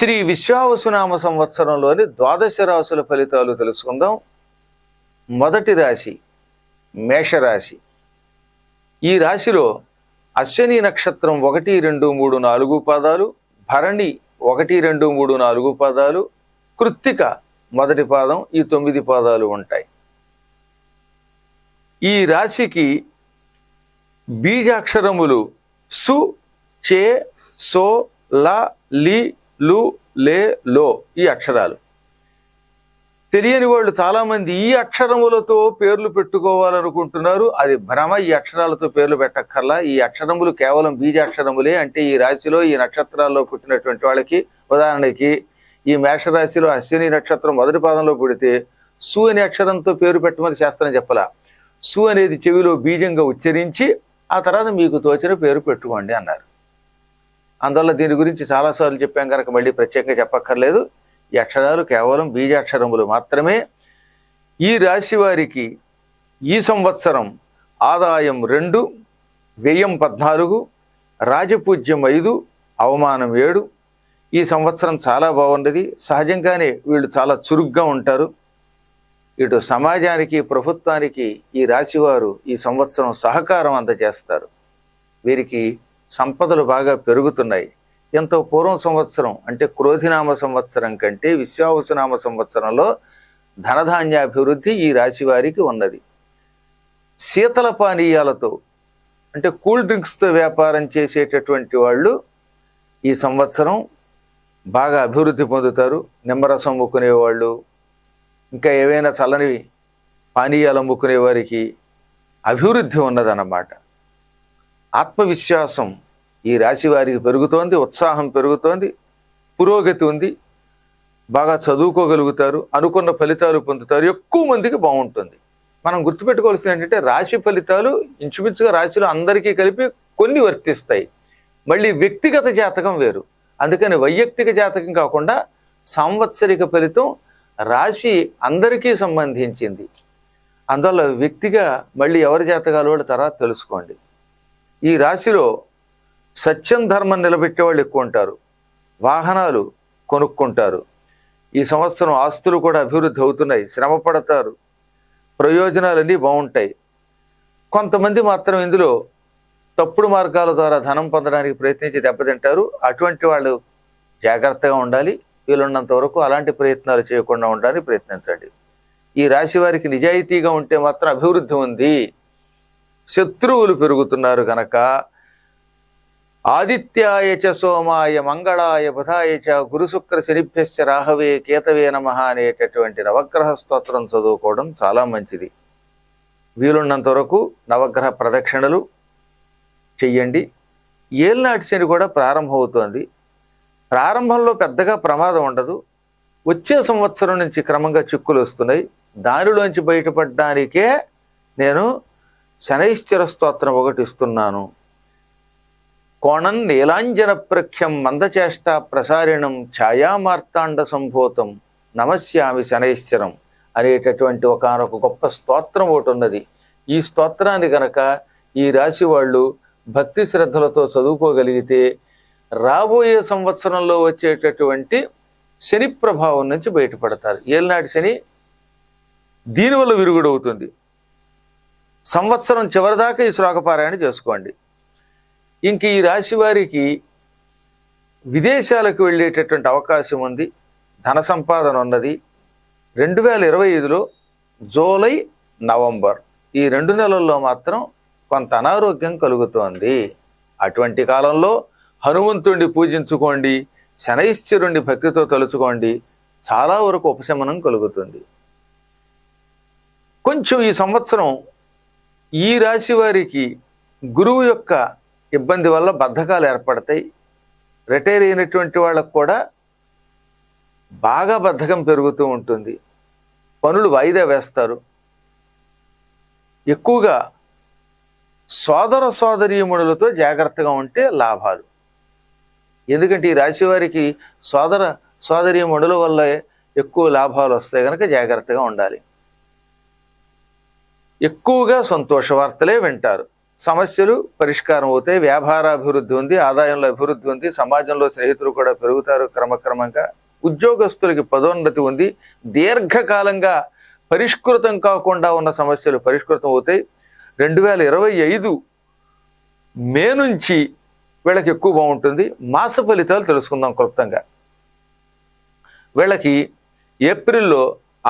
శ్రీ విశ్వావసునామ సంవత్సరంలోని ద్వాదశ రాశుల ఫలితాలు తెలుసుకుందాం. మొదటి రాశి మేషరాశి. ఈ రాశిలో అశ్విని నక్షత్రం 1, 2, 3, 4 పాదాలు, భరణి 1, 2, 3, 4 పాదాలు, కృత్తిక మొదటి పాదం, ఈ 9 పాదాలు ఉంటాయి. ఈ రాశికి బీజాక్షరములు సు, చే, సో, ల, లి, లు, లే, లో ఈ అక్షరాలు. తెలియని వాళ్ళు చాలామంది ఈ అక్షరములతో పేర్లు పెట్టుకోవాలనుకుంటున్నారు. అది భ్రమ. ఈ అక్షరాలతో పేర్లు పెట్టక్కర్లా. ఈ అక్షరములు కేవలం బీజాక్షరములే. అంటే ఈ రాశిలో ఈ నక్షత్రాల్లో పుట్టినటువంటి వాళ్ళకి, ఉదాహరణకి ఈ మేషరాశిలో అశ్విని నక్షత్రం మొదటి పాదంలో పుడితే సు అనే అక్షరంతో పేరు పెట్టమని శాస్త్రం చెప్పలా. సు అనేది చెవిలో బీజంగా ఉచ్చరించి ఆ తర్వాత మీకు తోచిన పేరు పెట్టుకోండి అన్నారు. అందువల్ల దీని గురించి చాలాసార్లు చెప్పాం కనుక మళ్ళీ ప్రత్యేకంగా చెప్పక్కర్లేదు. ఈ అక్షరాలు కేవలం బీజాక్షరములు మాత్రమే. ఈ రాశి వారికి ఈ సంవత్సరం ఆదాయం 2, వ్యయం 14, రాజపూజ్యం 5, అవమానం 7. ఈ సంవత్సరం చాలా బాగున్నది. సహజంగానే వీళ్ళు చాలా చురుగ్గా ఉంటారు. ఇటు సమాజానికి, ప్రభుత్వానికి ఈ రాశివారు ఈ సంవత్సరం సహకారం అందజేస్తారు. వీరికి సంపదలు బాగా పెరుగుతున్నాయి. ఎంతో పూర్వం సంవత్సరం అంటే క్రోధినామ సంవత్సరం కంటే విశ్వావసునామ సంవత్సరంలో ధనధాన్యాభివృద్ధి ఈ రాశి వారికి ఉన్నది. శీతల పానీయాలతో అంటే కూల్ డ్రింక్స్తో వ్యాపారం చేసేటటువంటి వాళ్ళు ఈ సంవత్సరం బాగా అభివృద్ధి పొందుతారు. నిమ్మరసం అమ్ముకునేవాళ్ళు, ఇంకా ఏవైనా చల్లని పానీయాలు అమ్ముకునే వారికి అభివృద్ధి ఉన్నదన్నమాట. ఆత్మవిశ్వాసం ఈ రాశి వారికి పెరుగుతోంది, ఉత్సాహం పెరుగుతోంది, పురోగతి ఉంది, బాగా చదువుకోగలుగుతారు, అనుకున్న ఫలితాలు పొందుతారు, ఎక్కువ మందికి బాగుంటుంది. మనం గుర్తుపెట్టుకోవాల్సింది ఏంటంటే రాశి ఫలితాలు ఇంచుమించుగా రాశిలో అందరికీ కలిపి కొన్ని వర్తిస్తాయి. మళ్ళీ వ్యక్తిగత జాతకం వేరు. అందుకని వైయక్తిక జాతకం కాకుండా సాంవత్సరిక ఫలితం రాశి అందరికీ సంబంధించింది. అందువల్ల వ్యక్తిగా మళ్ళీ ఎవరి జాతకాలు వాళ్ళు తర్వాత తెలుసుకోండి. ఈ రాశిలో సత్యం, ధర్మం నిలబెట్టేవాళ్ళు ఎక్కువ ఉంటారు. వాహనాలు కొనుక్కుంటారు. ఈ సంవత్సరం ఆస్తులు కూడా అభివృద్ధి అవుతున్నాయి. శ్రమ పడతారు. ప్రయోజనాలన్నీ బాగుంటాయి. కొంతమంది మాత్రం ఇందులో తప్పుడు మార్గాల ద్వారా ధనం పొందడానికి ప్రయత్నించి దెబ్బతింటారు. అటువంటి వాళ్ళు జాగ్రత్తగా ఉండాలి. వీలున్నంత వరకు అలాంటి ప్రయత్నాలు చేయకుండా ఉండడానికి ప్రయత్నించండి. ఈ రాశి వారికి నిజాయితీగా ఉంటే మాత్రం అభివృద్ధి ఉంది. శత్రువులు పెరుగుతున్నారు కనుక ఆదిత్యాయ చ సోమాయ మంగళాయ బుధాయ చ గురుశుక్ర శనిభ్యశ్చ రాహవే కేతవే నమః అనేటటువంటి నవగ్రహ స్తోత్రం చదువుకోవడం చాలా మంచిది. వీలున్నంత వరకు నవగ్రహ ప్రదక్షిణలు చెయ్యండి. ఏళ్ళనాటి శని కూడా ప్రారంభమవుతోంది. ప్రారంభంలో పెద్దగా ప్రమాదం ఉండదు. వచ్చే సంవత్సరం నుంచి క్రమంగా చిక్కులు వస్తున్నాయి. దానిలోంచి బయటపడడానికే నేను శనైశ్చర స్తోత్రం ఒకటి ఇస్తున్నాను. కోణం నీలాంజన ప్రఖ్యం మందచేష్ట ప్రసారిణం ఛాయామార్తాండ సంభూతం నమస్యామి శనైశ్చరం అనేటటువంటి ఒకనొక గొప్ప స్తోత్రం ఒకటి ఉన్నది. ఈ స్తోత్రాన్ని గనక ఈ రాశి వాళ్ళు భక్తి శ్రద్ధలతో చదువుకోగలిగితే రాబోయే సంవత్సరంలో వచ్చేటటువంటి శని ప్రభావం నుంచి బయటపడతారు. ఏళ్ళనాటి శని దీనివల్ల విరుగుడవుతుంది. సంవత్సరం చివరిదాకా ఈ శ్లోకపారాయణ చేసుకోండి. ఇంక ఈ రాశి వారికి విదేశాలకు వెళ్ళేటటువంటి అవకాశం ఉంది. ధన సంపాదన ఉన్నది. 2025లో జూలై, నవంబర్ ఈ 2 నెలల్లో మాత్రం కొంత అనారోగ్యం కలుగుతోంది. అటువంటి కాలంలో హనుమంతుడిని పూజించుకోండి, శనైశ్చరుణ్ణి భక్తితో తలుచుకోండి. చాలా వరకు ఉపశమనం కలుగుతుంది. కొంచెం ఈ సంవత్సరం ఈ రాశి వారికి గురువు యొక్క ఇబ్బంది వల్ల బద్ధకాలు ఏర్పడతాయి. రిటైర్ అయినటువంటి వాళ్ళకు కూడా బాగా బద్ధకం పెరుగుతూ ఉంటుంది. పనులు వాయిదా వేస్తారు. ఎక్కువగా సోదర సోదరీమణులతో జాగ్రత్తగా ఉంటే లాభాలు. ఎందుకంటే ఈ రాశి వారికి సోదర సోదరీమణుల వల్ల ఎక్కువ లాభాలు వస్తాయి కనుక జాగ్రత్తగా ఉండాలి. ఎక్కువగా సంతోష వార్తలే వింటారు. సమస్యలు పరిష్కారం అవుతాయి. వ్యాపారాభివృద్ధి ఉంది, ఆదాయంలో అభివృద్ధి ఉంది, సమాజంలో స్నేహితులు కూడా పెరుగుతారు క్రమక్రమంగా. ఉద్యోగస్తులకి పదోన్నతి ఉంది. దీర్ఘకాలంగా పరిష్కృతం కాకుండా ఉన్న సమస్యలు పరిష్కృతం అవుతాయి. 2025 మే నుంచి వీళ్ళకి ఎక్కువ బాగుంటుంది. మాస ఫలితాలు తెలుసుకుందాం క్లుప్తంగా. వీళ్ళకి ఏప్రిల్లో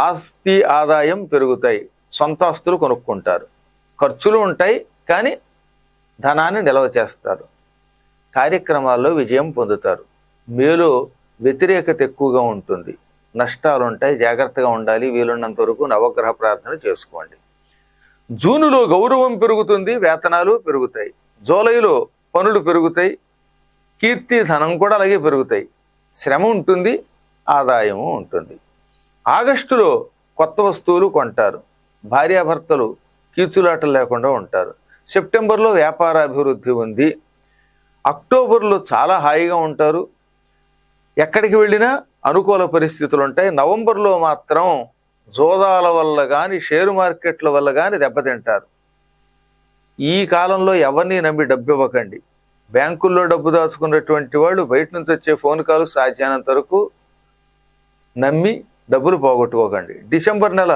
ఆస్తి ఆదాయం పెరుగుతాయి, సొంత ఆస్తులు కొనుక్కుంటారు, ఖర్చులు ఉంటాయి కానీ ధనాన్ని నిల్వ చేస్తారు, కార్యక్రమాల్లో విజయం పొందుతారు. మేలో వ్యతిరేకత ఎక్కువగా ఉంటుంది, నష్టాలు ఉంటాయి, జాగ్రత్తగా ఉండాలి. వీలున్నంత వరకు నవగ్రహ ప్రార్థన చేసుకోండి. జూనులో గౌరవం పెరుగుతుంది, వేతనాలు పెరుగుతాయి. జూలైలో పనులు పెరుగుతాయి, కీర్తి ధనం కూడా అలాగే పెరుగుతాయి. శ్రమ ఉంటుంది, ఆదాయము ఉంటుంది. ఆగస్టులో కొత్త వస్తువులు కొంటారు, భార్యాభర్తలు కీచులాటలు లేకుండా ఉంటారు. సెప్టెంబర్లో వ్యాపార అభివృద్ధి ఉంది. అక్టోబర్లో చాలా హాయిగా ఉంటారు, ఎక్కడికి వెళ్ళినా అనుకూల పరిస్థితులు ఉంటాయి. నవంబర్లో మాత్రం జోదాల వల్ల కానీ షేరు మార్కెట్ల వల్ల కానీ దెబ్బతింటారు. ఈ కాలంలో ఎవరిని నమ్మి డబ్బు ఇవ్వకండి. బ్యాంకుల్లో డబ్బు దాచుకున్నటువంటి వాళ్ళు బయట నుంచి వచ్చే ఫోన్ కాల్ సాధ్యమైనంత వరకు నమ్మి డబ్బులు పోగొట్టుకోకండి. డిసెంబర్ నెల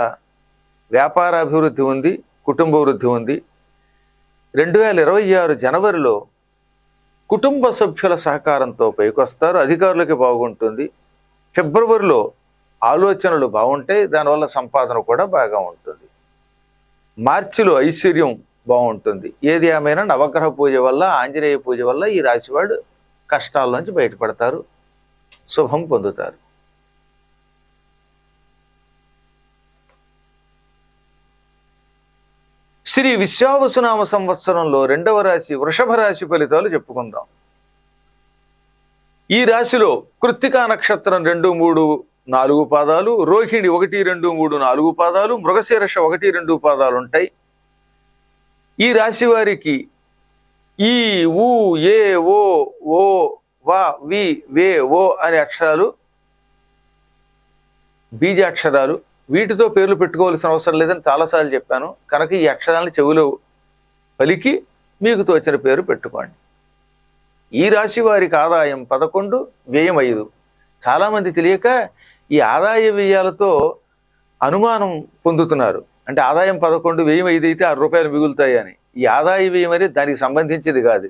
వ్యాపార అభివృద్ధి ఉంది, కుటుంబ వృద్ధి ఉంది. 2026 జనవరిలో కుటుంబ సభ్యుల సహకారంతో పైకొస్తారు, అధికారులకి బాగుంటుంది. ఫిబ్రవరిలో ఆలోచనలు బాగుంటాయి, దానివల్ల సంపాదన కూడా బాగా ఉంటుంది. మార్చిలో ఐశ్వర్యం బాగుంటుంది. ఏది ఏమైనా నవగ్రహ పూజ వల్ల, ఆంజనేయ పూజ వల్ల ఈ రాశివాడు కష్టాల నుంచి బయటపడతారు, శుభం పొందుతారు. శ్రీ విశ్వావసునామ సంవత్సరంలో 2వ రాశి వృషభ రాశి ఫలితాలు చెప్పుకుందాం. ఈ రాశిలో కృత్తికా నక్షత్రం 2, 3, 4 పాదాలు, రోహిణి 1, 2, 3, 4 పాదాలు, మృగశీర్ష 1, 2 పాదాలు ఉంటాయి. ఈ రాశి వారికి ఈ, ఊ, ఏ, ఓ, వా, వి, వే, ఓ అనే అక్షరాలు బీజాక్షరాలు. వీటితో పేర్లు పెట్టుకోవాల్సిన అవసరం లేదని చాలాసార్లు చెప్పాను. కనుక ఈ అక్షరాలను చెవులో పలికి మీకు తోచిన పేరు పెట్టుకోండి. ఈ రాశి వారికి ఆదాయం 11, వ్యయం 5. చాలామంది తెలియక ఈ ఆదాయ వ్యయాలతో అనుమానం పొందుతున్నారు. అంటే ఆదాయం 11, వ్యయం 5 అయితే 6 రూపాయలు మిగులుతాయి అని. ఈ ఆదాయ వ్యయం అనేది దానికి సంబంధించింది కాదు.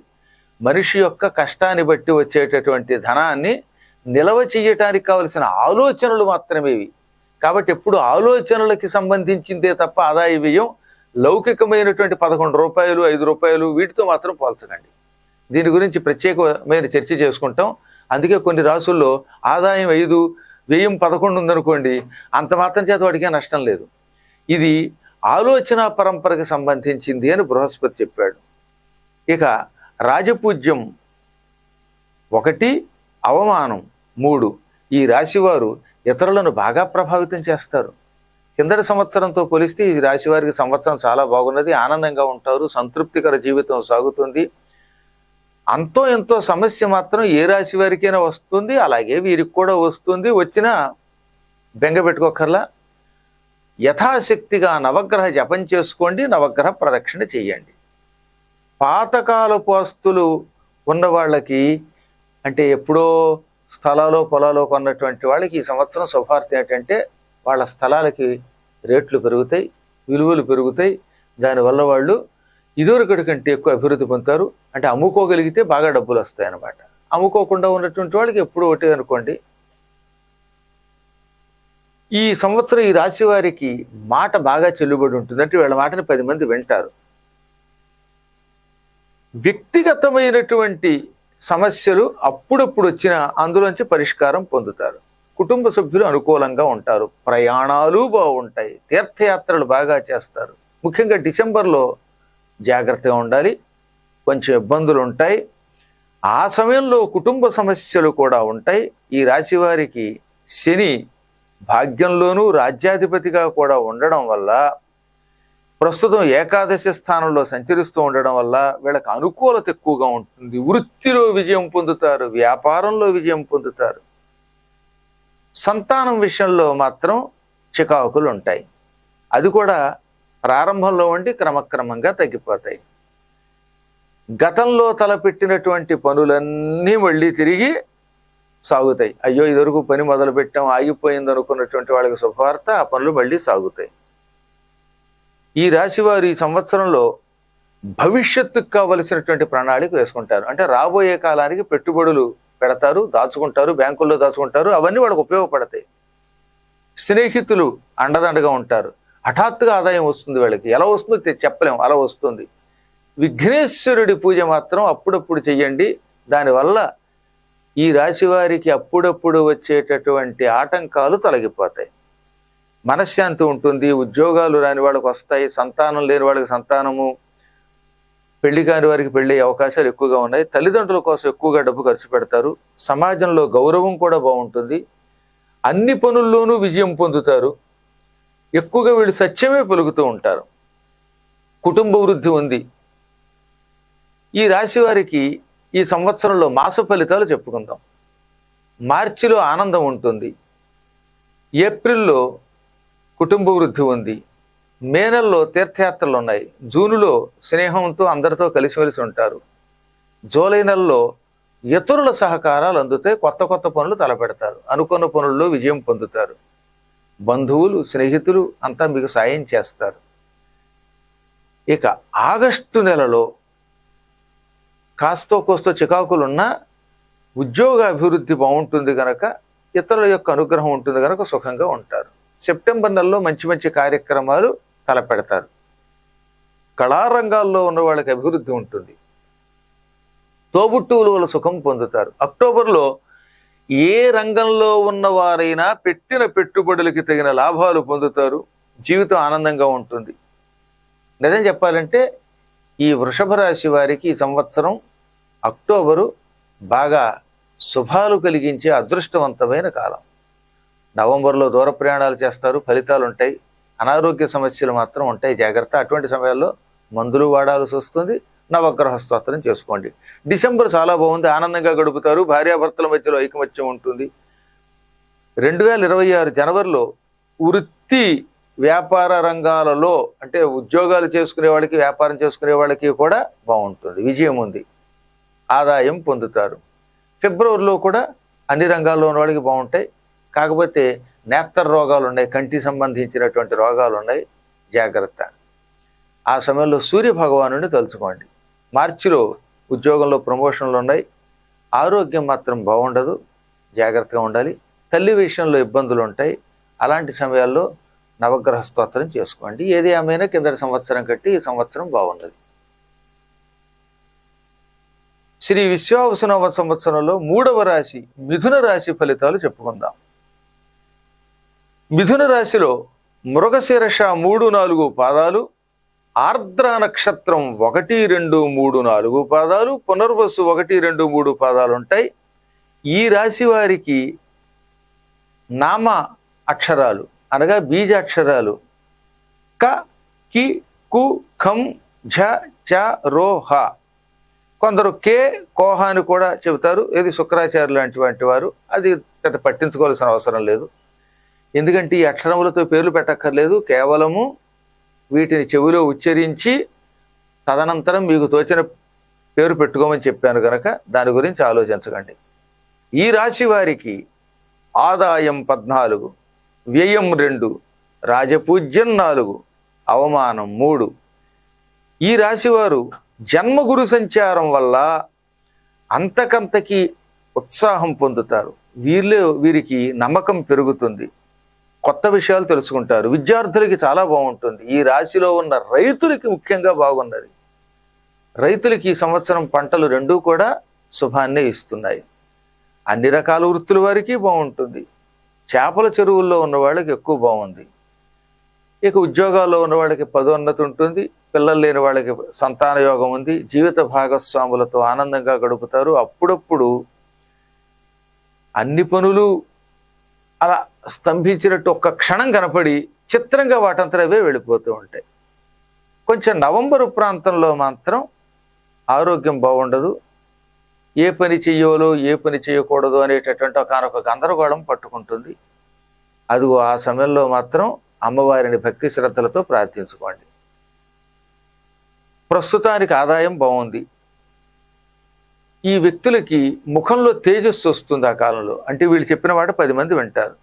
మనిషి యొక్క కష్టాన్ని బట్టి వచ్చేటటువంటి ధనాన్ని నిల్వ చేయటానికి కావలసిన ఆలోచనలు మాత్రమే ఇవి. కాబట్టి ఎప్పుడు ఆలోచనలకి సంబంధించిందే తప్ప ఆదాయ వ్యయం లౌకికమైనటువంటి 11 రూపాయలు, 5 రూపాయలు వీటితో మాత్రం పోల్చకండి. దీని గురించి ప్రత్యేకమైన చర్చ చేసుకుంటాం. అందుకే కొన్ని రాసుల్లో ఆదాయం 5, వ్యయం 11 ఉందనుకోండి, అంత మాత్రం చేత వాడికే నష్టం లేదు. ఇది ఆలోచన పరంపరకి సంబంధించింది అని బృహస్పతి చెప్పాడు. ఇక రాజపూజ్యం 1, అవమానం 3. ఈ రాశివారు ఇతరులను బాగా ప్రభావితం చేస్తారు. కిందటి సంవత్సరంతో పోలిస్తే ఈ రాశి వారికి సంవత్సరం చాలా బాగున్నది, ఆనందంగా ఉంటారు, సంతృప్తికర జీవితం సాగుతుంది. అంతో ఎంతో సమస్య మాత్రం ఏ రాశి వారికైనా వస్తుంది, అలాగే వీరికి కూడా వస్తుంది. వచ్చినా బెంగ పెట్టుకోకర్లా. యథాశక్తిగా నవగ్రహ జపం చేసుకోండి, నవగ్రహ ప్రదక్షిణ చేయండి. పాతకాలపు ఆస్తులు ఉన్న వాళ్ళకి, అంటే ఎప్పుడో స్థలాలు పొలాలు కొన్నటువంటి వాళ్ళకి ఈ సంవత్సరం శుభార్త ఏంటంటే వాళ్ళ స్థలాలకి రేట్లు పెరుగుతాయి, విలువలు పెరుగుతాయి. దానివల్ల వాళ్ళు ఇదివరకటి కంటే ఎక్కువ అభివృద్ధి పొందుతారు. అంటే అమ్ముకోగలిగితే బాగా డబ్బులు వస్తాయి అన్నమాట. అమ్ముకోకుండా ఉన్నటువంటి వాళ్ళకి ఎప్పుడు ఒకటే అనుకోండి. ఈ సంవత్సరం ఈ రాశి వారికి మాట బాగా చెల్లుబడి ఉంటుంది. అంటే వీళ్ళ మాటని 10 మంది వింటారు. వ్యక్తిగతమైనటువంటి సమస్యలు అప్పుడప్పుడు వచ్చిన అందులోంచి పరిష్కారం పొందుతారు. కుటుంబ సభ్యులు అనుకూలంగా ఉంటారు, ప్రయాణాలు బాగుంటాయి, తీర్థయాత్రలు బాగా చేస్తారు. ముఖ్యంగా డిసెంబర్లో జాగ్రత్తగా ఉండాలి, కొంచెం ఇబ్బందులు ఉంటాయి. ఆ సమయంలో కుటుంబ సమస్యలు కూడా ఉంటాయి. ఈ రాశి వారికి శని భాగ్యంలోనూ రాజ్యాధిపతిగా కూడా ఉండడం వల్ల, ప్రస్తుతం ఏకాదశి స్థానంలో సంచరిస్తూ ఉండడం వల్ల వీళ్ళకి అనుకూలత ఎక్కువగా ఉంటుంది. వృత్తిలో విజయం పొందుతారు, వ్యాపారంలో విజయం పొందుతారు. సంతానం విషయంలో మాత్రం చికాకులు ఉంటాయి. అది కూడా ప్రారంభంలో ఉండి క్రమక్రమంగా తగ్గిపోతాయి. గతంలో తలపెట్టినటువంటి పనులన్నీ మళ్ళీ తిరిగి సాగుతాయి. అయ్యో ఇదివరకు పని మొదలు పెట్టాం ఆగిపోయింది అనుకున్నటువంటి వాళ్ళకి శుభవార్త, ఆ పనులు మళ్ళీ సాగుతాయి. ఈ రాశివారు ఈ సంవత్సరంలో భవిష్యత్తుకు కావలసినటువంటి ప్రణాళిక వేసుకుంటారు. అంటే రాబోయే కాలానికి పెట్టుబడులు పెడతారు, దాచుకుంటారు, బ్యాంకుల్లో దాచుకుంటారు. అవన్నీ వాళ్ళకు ఉపయోగపడతాయి. స్నేహితులు అండదండగా ఉంటారు. హఠాత్తుగా ఆదాయం వస్తుంది. వాళ్ళకి ఎలా వస్తుందో చెప్పలేము, అలా వస్తుంది. విఘ్నేశ్వరుడి పూజ మాత్రం అప్పుడప్పుడు చెయ్యండి. దానివల్ల ఈ రాశి వారికి అప్పుడప్పుడు వచ్చేటటువంటి ఆటంకాలు తొలగిపోతాయి. మనశ్శాంతి ఉంటుంది. ఉద్యోగాలు రాని వాళ్ళకి వస్తాయి. సంతానం లేని వాళ్ళకి సంతానము, పెళ్లి కాని వారికి పెళ్లి అవకాశాలు ఎక్కువగా ఉన్నాయి. తల్లిదండ్రుల కోసం ఎక్కువగా డబ్బు ఖర్చు పెడతారు. సమాజంలో గౌరవం కూడా బాగుంటుంది. అన్ని పనుల్లోనూ విజయం పొందుతారు. ఎక్కువగా వీళ్ళు సత్యమే పలుకుతూ ఉంటారు. కుటుంబ వృద్ధి ఉంది. ఈ రాశి వారికి ఈ సంవత్సరంలో మాస ఫలితాలు చెప్పుకుందాం. మార్చిలో ఆనందం ఉంటుంది. ఏప్రిల్లో కుటుంబ వృద్ధి ఉంది. మే నెలలో తీర్థయాత్రలు ఉన్నాయి. జూన్లో స్నేహంతో అందరితో కలిసిమెలిసి ఉంటారు. జూలై నెలలో ఇతరుల సహకారాలు అందుతాయి. కొత్త కొత్త పనులు తలపెడతారు. అనుకున్న పనుల్లో విజయం పొందుతారు. బంధువులు, స్నేహితులు అంతా మీకు సాయం చేస్తారు. ఇక ఆగస్టు నెలలో కాస్తో కోస్తో చికాకులున్నా ఉద్యోగ అభివృద్ధి బాగుంటుంది కనుక, ఇతరుల యొక్క అనుగ్రహం ఉంటుంది కనుక సుఖంగా ఉంటారు. సెప్టెంబర్ నెలలో మంచి మంచి కార్యక్రమాలు తలపెడతారు. కళారంగాల్లో ఉన్న వాళ్ళకి అభివృద్ధి ఉంటుంది. తోబుట్టువుల వల్ల సుఖం పొందుతారు. అక్టోబర్లో ఏ రంగంలో ఉన్నవారైనా పెట్టిన పెట్టుబడులకి తగిన లాభాలు పొందుతారు. జీవితం ఆనందంగా ఉంటుంది. నిజం చెప్పాలంటే ఈ వృషభ రాశి వారికి ఈ సంవత్సరం అక్టోబరు బాగా శుభాలు కలిగించే అదృష్టవంతమైన కాలం. నవంబర్లో దూర ప్రయాణాలు చేస్తారు, ఫలితాలు ఉంటాయి. అనారోగ్య సమస్యలు మాత్రం ఉంటాయి, జాగ్రత్త. అటువంటి సమయాల్లో మందులు వాడాల్సి వస్తుంది. నవగ్రహ స్తోత్రం చేసుకోండి. డిసెంబర్ చాలా బాగుంది, ఆనందంగా గడుపుతారు. భార్యాభర్తల మధ్యలో ఐకమత్యం ఉంటుంది. 2026 జనవరిలో వృత్తి వ్యాపార రంగాలలో, అంటే ఉద్యోగాలు చేసుకునే వాళ్ళకి, వ్యాపారం చేసుకునే వాళ్ళకి కూడా బాగుంటుంది. విజయం ఉంది, ఆదాయం పొందుతారు. ఫిబ్రవరిలో కూడా అన్ని రంగాల్లో ఉన్న వాళ్ళకి బాగుంటాయి. కాకపోతే నేత్ర రోగాలు ఉన్నాయి, కంటి సంబంధించినటువంటి రోగాలు ఉన్నాయి, జాగ్రత్త. ఆ సమయంలో సూర్య భగవానుడిని తలుచుకోండి. మార్చిలో ఉద్యోగంలో ప్రమోషన్లు ఉన్నాయి. ఆరోగ్యం మాత్రం బాగుండదు, జాగ్రత్తగా ఉండాలి. తల్లి విషయంలో ఇబ్బందులు ఉంటాయి. అలాంటి సమయాల్లో నవగ్రహ స్తోత్రం చేసుకోండి. ఏది ఏమైనా కిందటి సంవత్సరం కట్టి ఈ సంవత్సరం బాగున్నది. శ్రీ విశ్వావసునామ సంవత్సరంలో 3వ రాశి మిథున రాశి ఫలితాలు చెప్పుకుందాం. మిథున రాశిలో మృగశీర్ష 3, 4 పాదాలు, ఆర్ద్ర నక్షత్రం 1, 2, 3, 4 పాదాలు, పునర్వసు 1, 2, 3 పాదాలు ఉంటాయి. ఈ రాశి వారికి నామ అక్షరాలు అనగా బీజాక్షరాలు క, కి, కు, ఖం, ఝ, చ, రో, హ. కొందరు కే, కోహ అని కూడా చెబుతారు. ఇది శుక్రాచార్యులు లాంటి వారు. అది పెద్ద పట్టించుకోవాల్సిన అవసరం లేదు. ఎందుకంటే ఈ అక్షరములతో పేర్లు పెట్టక్కర్లేదు. కేవలము వీటిని చెవిలో ఉచ్చరించి తదనంతరం మీకు తోచిన పేరు పెట్టుకోమని చెప్పాను కనుక దాని గురించి ఆలోచించకండి. ఈ రాశి వారికి ఆదాయం 14, వ్యయం 2, రాజపూజ్యం 4, అవమానం 3. ఈ రాశివారు జన్మగురు సంచారం వల్ల అంతకంతకి ఉత్సాహం పొందుతారు. వీరికి నమ్మకం పెరుగుతుంది. కొత్త విషయాలు తెలుసుకుంటారు. విద్యార్థులకి చాలా బాగుంటుంది. ఈ రాశిలో ఉన్న రైతులకి ముఖ్యంగా బాగున్నది. రైతులకి ఈ సంవత్సరం పంటలు రెండూ కూడా శుభాన్నే ఇస్తున్నాయి. అన్ని రకాల వృత్తుల వారికి బాగుంటుంది. చేపల చెరువుల్లో ఉన్న వాళ్ళకి ఎక్కువ బాగుంది. ఇక ఉద్యోగాల్లో ఉన్న వాళ్ళకి పదోన్నతి ఉంటుంది. పిల్లలు లేని వాళ్ళకి సంతాన యోగం ఉంది. జీవిత భాగస్వాములతో ఆనందంగా గడుపుతారు. అప్పుడప్పుడు అన్ని పనులు అలా స్తంభించినట్టు ఒక్క క్షణం కనపడి చిత్రంగా వాటంతరవే వెళ్ళిపోతూ ఉంటాయి. కొంచెం నవంబరు ప్రాంతంలో మాత్రం ఆరోగ్యం బాగుండదు. ఏ పని చెయ్యాలో ఏ పని చేయకూడదు అనేటటువంటి ఒకనొక గందరగోళం పట్టుకుంటుంది. అదిగో ఆ సమయంలో మాత్రం అమ్మవారిని భక్తి శ్రద్ధలతో ప్రార్థించుకోండి. ప్రస్తుతానికి ఆదాయం బాగుంది. ఈ వ్యక్తులకి ముఖంలో తేజస్సు వస్తుంది ఆ కాలంలో. అంటే వీళ్ళు చెప్పిన మాట 10 మంది వింటారు.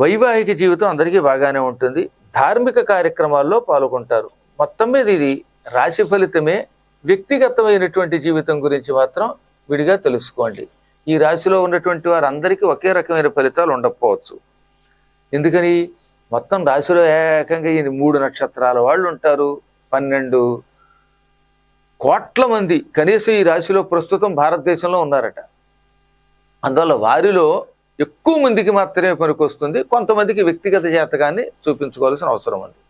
వైవాహిక జీవితం అందరికీ బాగానే ఉంటుంది. ధార్మిక కార్యక్రమాల్లో పాల్గొంటారు. మొత్తం మీద ఇది రాశి ఫలితమే. వ్యక్తిగతమైనటువంటి జీవితం గురించి మాత్రం విడిగా తెలుసుకోండి. ఈ రాశిలో ఉన్నటువంటి వారందరికీ ఒకే రకమైన ఫలితాలు ఉండకపోవచ్చు. ఎందుకని మొత్తం రాశిలో ఏకంగా ఈ 3 నక్షత్రాల వాళ్ళు ఉంటారు. 12 కోట్ల మంది కనీసం ఈ రాశిలో ప్రస్తుతం భారతదేశంలో ఉన్నారట. అందువల్ల వారిలో ఎక్కువ మందికి మాత్రమే పనికొస్తుంది. కొంతమందికి వ్యక్తిగత జాతకాన్ని చూపించుకోవాల్సిన అవసరం ఉంది.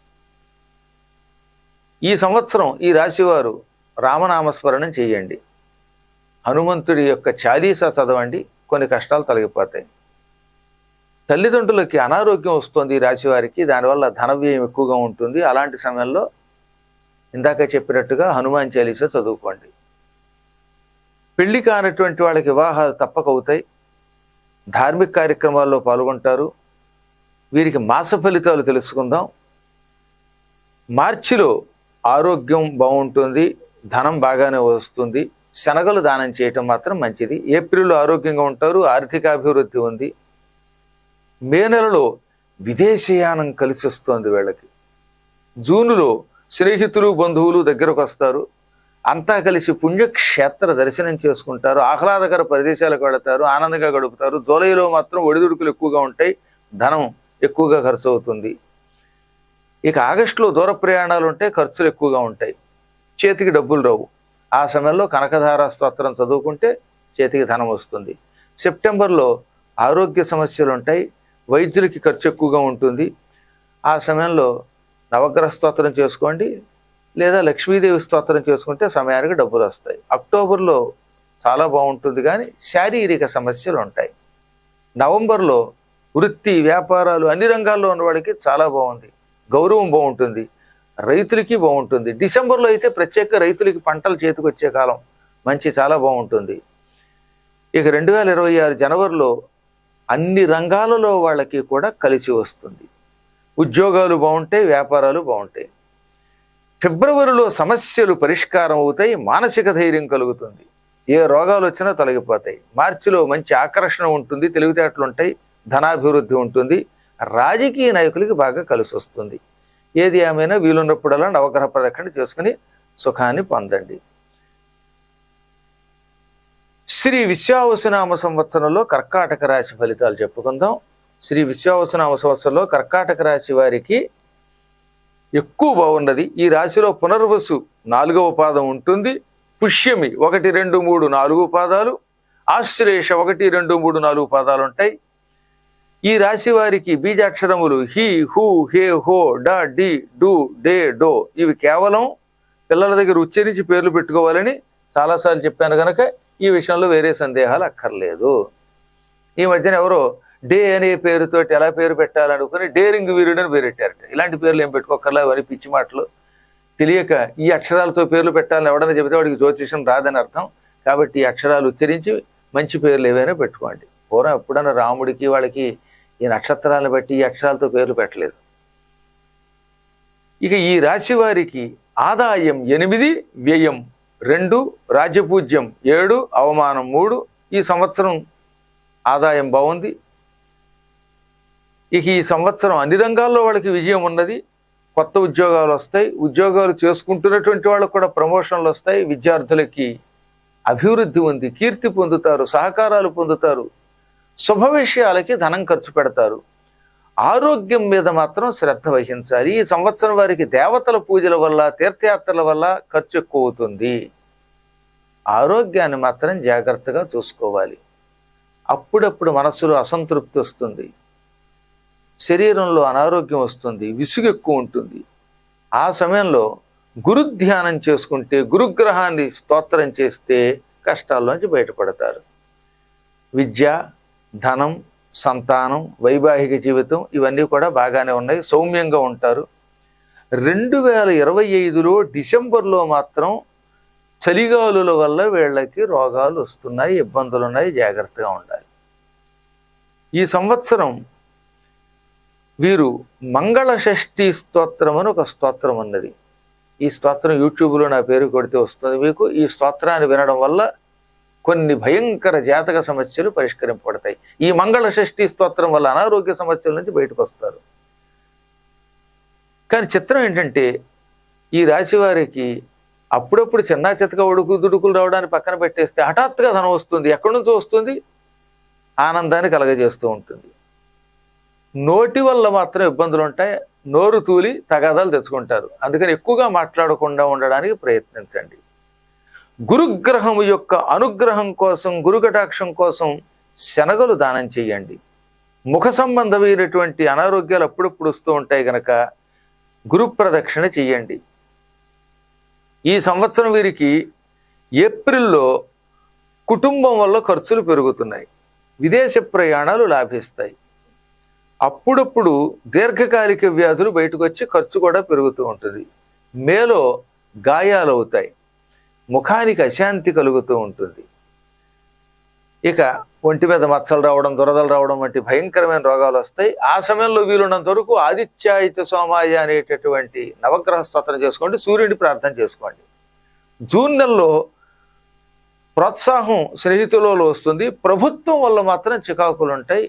ఈ సంవత్సరం ఈ రాశి వారు రామనామస్మరణం చేయండి. హనుమంతుడి యొక్క చాలీసా చదవండి. కొన్ని కష్టాలు తొలగిపోతాయి. తల్లిదండ్రులకి అనారోగ్యం వస్తుంది ఈ రాశి వారికి. దానివల్ల ధన వ్యయం ఎక్కువగా ఉంటుంది. అలాంటి సమయంలో ఇందాక చెప్పినట్టుగా హనుమాన్ చాలీసా చదువుకోండి. పెళ్లి కానటువంటి వాళ్ళకి వివాహాలు తప్పక అవుతాయి. ధార్మిక కార్యక్రమాల్లో పాల్గొంటారు. వీరికి మాస ఫలితాలు తెలుసుకుందాం. మార్చిలో ఆరోగ్యం బాగుంటుంది, ధనం బాగానే వస్తుంది. శనగలు దానం చేయటం మాత్రం మంచిది. ఏప్రిల్లో ఆరోగ్యంగా ఉంటారు, ఆర్థికాభివృద్ధి ఉంది. మే నెలలో విదేశయానం కలిసి వస్తుంది వీళ్ళకి. జూన్లో స్నేహితులు బంధువులు దగ్గరకు వస్తారు. అంతా కలిసి పుణ్యక్షేత్ర దర్శనం చేసుకుంటారు. ఆహ్లాదకర ప్రదేశాలకు వెళతారు, ఆనందంగా గడుపుతారు. జూలైలో మాత్రం ఒడిదుడుకులు ఎక్కువగా ఉంటాయి, ధనం ఎక్కువగా ఖర్చు అవుతుంది. ఇక ఆగస్టులో దూర ప్రయాణాలు ఉంటాయి, ఖర్చులు ఎక్కువగా ఉంటాయి, చేతికి డబ్బులు రావు. ఆ సమయంలో కనకధార స్తోత్రం చదువుకుంటే చేతికి ధనం వస్తుంది. సెప్టెంబర్లో ఆరోగ్య సమస్యలు ఉంటాయి, వైద్యులకి ఖర్చు ఎక్కువగా ఉంటుంది. ఆ సమయంలో నవగ్రహ స్తోత్రం చేసుకోండి, లేదా లక్ష్మీదేవి స్తోత్రం చేసుకుంటే సమయానికి డబ్బులు వస్తాయి. అక్టోబర్లో చాలా బాగుంటుంది, కానీ శారీరక సమస్యలు ఉంటాయి. నవంబర్లో వృత్తి వ్యాపారాలు అన్ని రంగాల్లో ఉన్నవాడికి చాలా బాగుంది, గౌరవం బాగుంటుంది, రైతులకి బాగుంటుంది. డిసెంబర్లో అయితే ప్రత్యేక రైతులకి పంటలు చేతికి వచ్చే కాలం, మంచి చాలా బాగుంటుంది. ఇక 2026 జనవరిలో అన్ని రంగాలలో వాళ్ళకి కూడా కలిసి వస్తుంది. ఉద్యోగాలు బాగుంటాయి, వ్యాపారాలు బాగుంటాయి. ఫిబ్రవరిలో సమస్యలు పరిష్కారం అవుతాయి, మానసిక ధైర్యం కలుగుతుంది, ఏ రోగాలు వచ్చినా తొలగిపోతాయి. మార్చిలో మంచి ఆకర్షణ ఉంటుంది, తెలివితేటలు ఉంటాయి, ధనాభివృద్ధి ఉంటుంది. రాజకీయ నాయకులకి బాగా కలిసి వస్తుంది. ఏది ఏమైనా వీలున్నప్పుడల్లా నవగ్రహ ప్రదక్షిణ చేసుకుని సుఖాన్ని పొందండి. శ్రీ విశ్వావసునామ సంవత్సరంలో కర్కాటక రాశి ఫలితాలు చెప్పుకుందాం. శ్రీ విశ్వావసునామ సంవత్సరంలో కర్కాటక రాశి వారికి ఎక్కువ బాగున్నది. ఈ రాశిలో పునర్వసు 4వ పాదం ఉంటుంది, పుష్యమి 1, 2, 3, 4 పాదాలు, ఆశ్లేష 1, 2, 3, 4 పాదాలు ఉంటాయి. ఈ రాశి వారికి బీజాక్షరములు హి, హు, హే, హో, డ, డి, డు, డే, డో. ఇవి కేవలం పిల్లల దగ్గర ఉచ్చరించి పేర్లు పెట్టుకోవాలని చాలాసార్లు చెప్పాను కనుక ఈ విషయంలో వేరే సందేహాలు అక్కర్లేదు. ఈ మధ్యన ఎవరో డే అనే పేరుతోటి ఎలా పేరు పెట్టాలనుకుని డేరింగ్ వీరుడు అని పేరు పెట్టారట. ఇలాంటి పేర్లు ఏం పెట్టుకోకర్లా, అవన్నీ పిచ్చి మాటలు. తెలియక ఈ అక్షరాలతో పేర్లు పెట్టాలని ఎవడన్నా చెబితే వాడికి జ్యోతిషం రాదని అర్థం. కాబట్టి ఈ అక్షరాలు ఉచ్చరించి మంచి పేర్లు ఏవైనా పెట్టుకోండి. పూర్వం ఎప్పుడన్నా రాముడికి వాళ్ళకి ఈ నక్షత్రాలను బట్టి ఈ అక్షరాలతో పేర్లు పెట్టలేదు. ఇక ఈ రాశి వారికి ఆదాయం 8, వ్యయం 2, రాజ్యపూజ్యం 7, అవమానం 3. ఈ సంవత్సరం ఆదాయం బాగుంది. ఇక ఈ సంవత్సరం అన్ని రంగాల్లో వాళ్ళకి విజయం ఉన్నది. కొత్త ఉద్యోగాలు వస్తాయి, ఉద్యోగాలు చేసుకుంటున్నటువంటి వాళ్ళకు కూడా ప్రమోషన్లు వస్తాయి. విద్యార్థులకి అభివృద్ధి ఉంది, కీర్తి పొందుతారు, సహకారాలు పొందుతారు. శుభ విషయాలకి ధనం ఖర్చు పెడతారు. ఆరోగ్యం మీద మాత్రం శ్రద్ధ వహించాలి. ఈ సంవత్సరం వారికి దేవతల పూజల వల్ల, తీర్థయాత్రల వల్ల ఖర్చు ఎక్కువ అవుతుంది. ఆరోగ్యాన్ని మాత్రం జాగ్రత్తగా చూసుకోవాలి. అప్పుడప్పుడు మనస్సులో అసంతృప్తి వస్తుంది, శరీరంలో అనారోగ్యం వస్తుంది, విసుగు ఎక్కువ ఉంటుంది. ఆ సమయంలో గురుధ్యానం చేసుకుంటే, గురుగ్రహాన్ని స్తోత్రం చేస్తే కష్టాల్లోంచి బయటపడతారు. విద్య, ధనం, సంతానం, వైవాహిక జీవితం ఇవన్నీ కూడా బాగానే ఉన్నాయి, సౌమ్యంగా ఉంటారు. 2025లో డిసెంబర్లో మాత్రం చలిగాలుల వల్ల వీళ్ళకి రోగాలు వస్తున్నాయి, ఇబ్బందులు ఉన్నాయి, జాగ్రత్తగా ఉండాలి. ఈ సంవత్సరం వీరు మంగళ షష్ఠి స్తోత్రం అని ఒక స్తోత్రం ఉన్నది. ఈ స్తోత్రం యూట్యూబ్లో నా పేరు కొడితే వస్తుంది మీకు. ఈ స్తోత్రాన్ని వినడం వల్ల కొన్ని భయంకర జాతక సమస్యలు పరిష్కరింపబడతాయి. ఈ మంగళ షష్ఠి స్తోత్రం వల్ల అనారోగ్య సమస్యల నుంచి బయటకు వస్తారు. కానీ చిత్రం ఏంటంటే ఈ రాశి వారికి అప్పుడప్పుడు చిన్న చితక ఒడుకు దుడుకులు రావడానికి పక్కన పెట్టేస్తే హఠాత్తుగా ధనం వస్తుంది. ఎక్కడి నుంచో వస్తుంది, ఆనందాన్ని కలగజేస్తూ ఉంటుంది. నోటి వల్ల మాత్రం ఇబ్బందులు ఉంటాయి. నోరు తూలి తగాదాలు తెచ్చుకుంటారు. అందుకని ఎక్కువగా మాట్లాడకుండా ఉండడానికి ప్రయత్నించండి. గురుగ్రహము యొక్క అనుగ్రహం కోసం, గురుకటాక్షం కోసం శనగలు దానం చేయండి. ముఖ సంబంధమైనటువంటి అనారోగ్యాలు అప్పుడప్పుడు వస్తూ ఉంటాయి కనుక గురు ప్రదక్షిణ చెయ్యండి. ఈ సంవత్సరం వీరికి ఏప్రిల్లో కుటుంబం వల్ల ఖర్చులు పెరుగుతున్నాయి. విదేశ ప్రయాణాలు లాభిస్తాయి. అప్పుడప్పుడు దీర్ఘకాలిక వ్యాధులు బయటకు వచ్చి ఖర్చు కూడా పెరుగుతూ ఉంటుంది. మేలో గాయాలు అవుతాయి. ముఖానికి అశాంతి కలుగుతూ ఉంటుంది. ఇక ఒంటి మీద మచ్చలు రావడం, దురదలు రావడం వంటి భయంకరమైన రోగాలు వస్తాయి. ఆ సమయంలో వీలున్నంత వరకు ఆదిత్యాయిత సోమాయ అనేటటువంటి నవగ్రహ స్తోత్రం చేసుకోండి. సూర్యుడిని ప్రార్థన చేసుకోండి. జూన్ నెలలో ప్రోత్సాహం స్నేహితులలో వస్తుంది. ప్రభుత్వం వల్ల మాత్రం చికాకులు ఉంటాయి.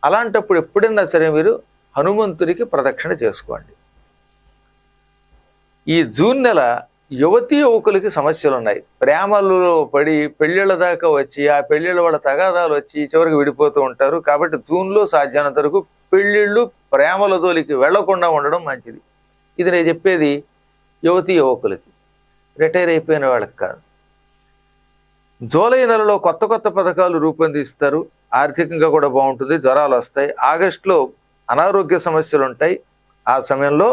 అలాంటప్పుడు ఎప్పుడైనా సరే మీరు హనుమంతుడికి ప్రదక్షిణ చేసుకోండి. ఈ జూన్ నెల యువతీ యువకులకి సమస్యలు ఉన్నాయి. ప్రేమలలో పడి పెళ్ళిళ్ళ దాకా వచ్చి ఆ పెళ్ళిళ్ళ వాళ్ళ తగాదాలు వచ్చి చివరికి విడిపోతూ ఉంటారు. కాబట్టి జూన్లో సాధ్యమైనంత వరకు పెళ్ళిళ్ళు ప్రేమల జోలికి వెళ్లకుండా ఉండడం మంచిది. ఇది నేను చెప్పేది యువతీ యువకులకి, రిటైర్ అయిపోయిన వాళ్ళకి కాదు. జూలై నెలలో కొత్త కొత్త పథకాలు రూపొందిస్తారు. ఆర్థికంగా కూడా బాగుంటుంది. జ్వరాలు వస్తాయి. ఆగస్టులో అనారోగ్య సమస్యలు ఉంటాయి. ఆ సమయంలో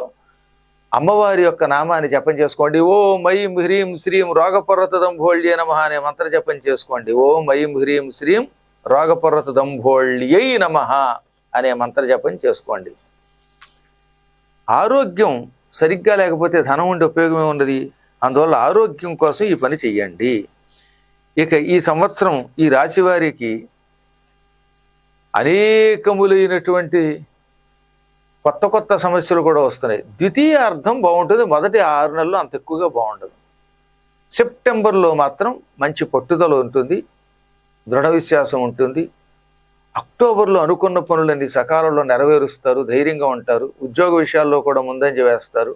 అమ్మవారి యొక్క నామాన్ని జపం చేసుకోండి. ఓం ఐం హ్రీం శ్రీం రోగపర్వత దంభోళ్యై నమః అనే మంత్ర జపం చేసుకోండి. ఓం ఐం హ్రీం శ్రీం రోగపర్వత దంభోళ్యై నమః అనే మంత్ర జపం చేసుకోండి. ఆరోగ్యం సరిగ్గా లేకపోతే ధనం ఉండే ఉపయోగమే ఉన్నది. అందువల్ల ఆరోగ్యం కోసం ఈ పని చెయ్యండి. ఇక ఈ సంవత్సరం ఈ రాశి వారికి అనేకములైనటువంటి కొత్త కొత్త సమస్యలు కూడా వస్తున్నాయి. ద్వితీయ అర్థం బాగుంటుంది. మొదటి 6 నెలలు అంత ఎక్కువగా బాగుండదు. సెప్టెంబర్లో మాత్రం మంచి పట్టుదల ఉంటుంది, దృఢ విశ్వాసం ఉంటుంది. అక్టోబర్లో అనుకున్న పనులన్నీ సకాలంలో నెరవేరుస్తారు, ధైర్యంగా ఉంటారు. ఉద్యోగ విషయాల్లో కూడా ముందంజ వేస్తారు.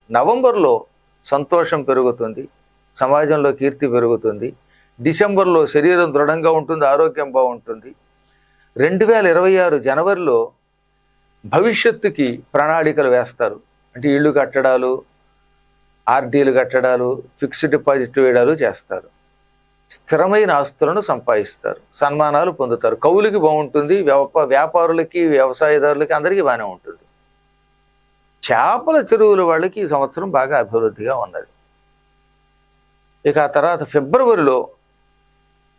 నవంబర్లో సంతోషం పెరుగుతుంది, సమాజంలో కీర్తి పెరుగుతుంది. డిసెంబర్లో శరీరం దృఢంగా ఉంటుంది, ఆరోగ్యం బాగుంటుంది. 2026 జనవరిలో భవిష్యత్తుకి ప్రణాళికలు వేస్తారు. అంటే ఇళ్ళు కట్టడాలు, ఆర్డీలు కట్టడాలు, ఫిక్స్డ్ డిపాజిట్ వేయడాలు చేస్తారు. స్థిరమైన ఆస్తులను సంపాదిస్తారు, సన్మానాలు పొందుతారు. కౌలుకి బాగుంటుంది, వ్యాపారులకి, వ్యవసాయదారులకి అందరికీ బాగానే ఉంటుంది. చేపల చెరువుల వాళ్ళకి ఈ సంవత్సరం బాగా అభివృద్ధిగా ఉన్నది. ఇక ఆ తర్వాత ఫిబ్రవరిలో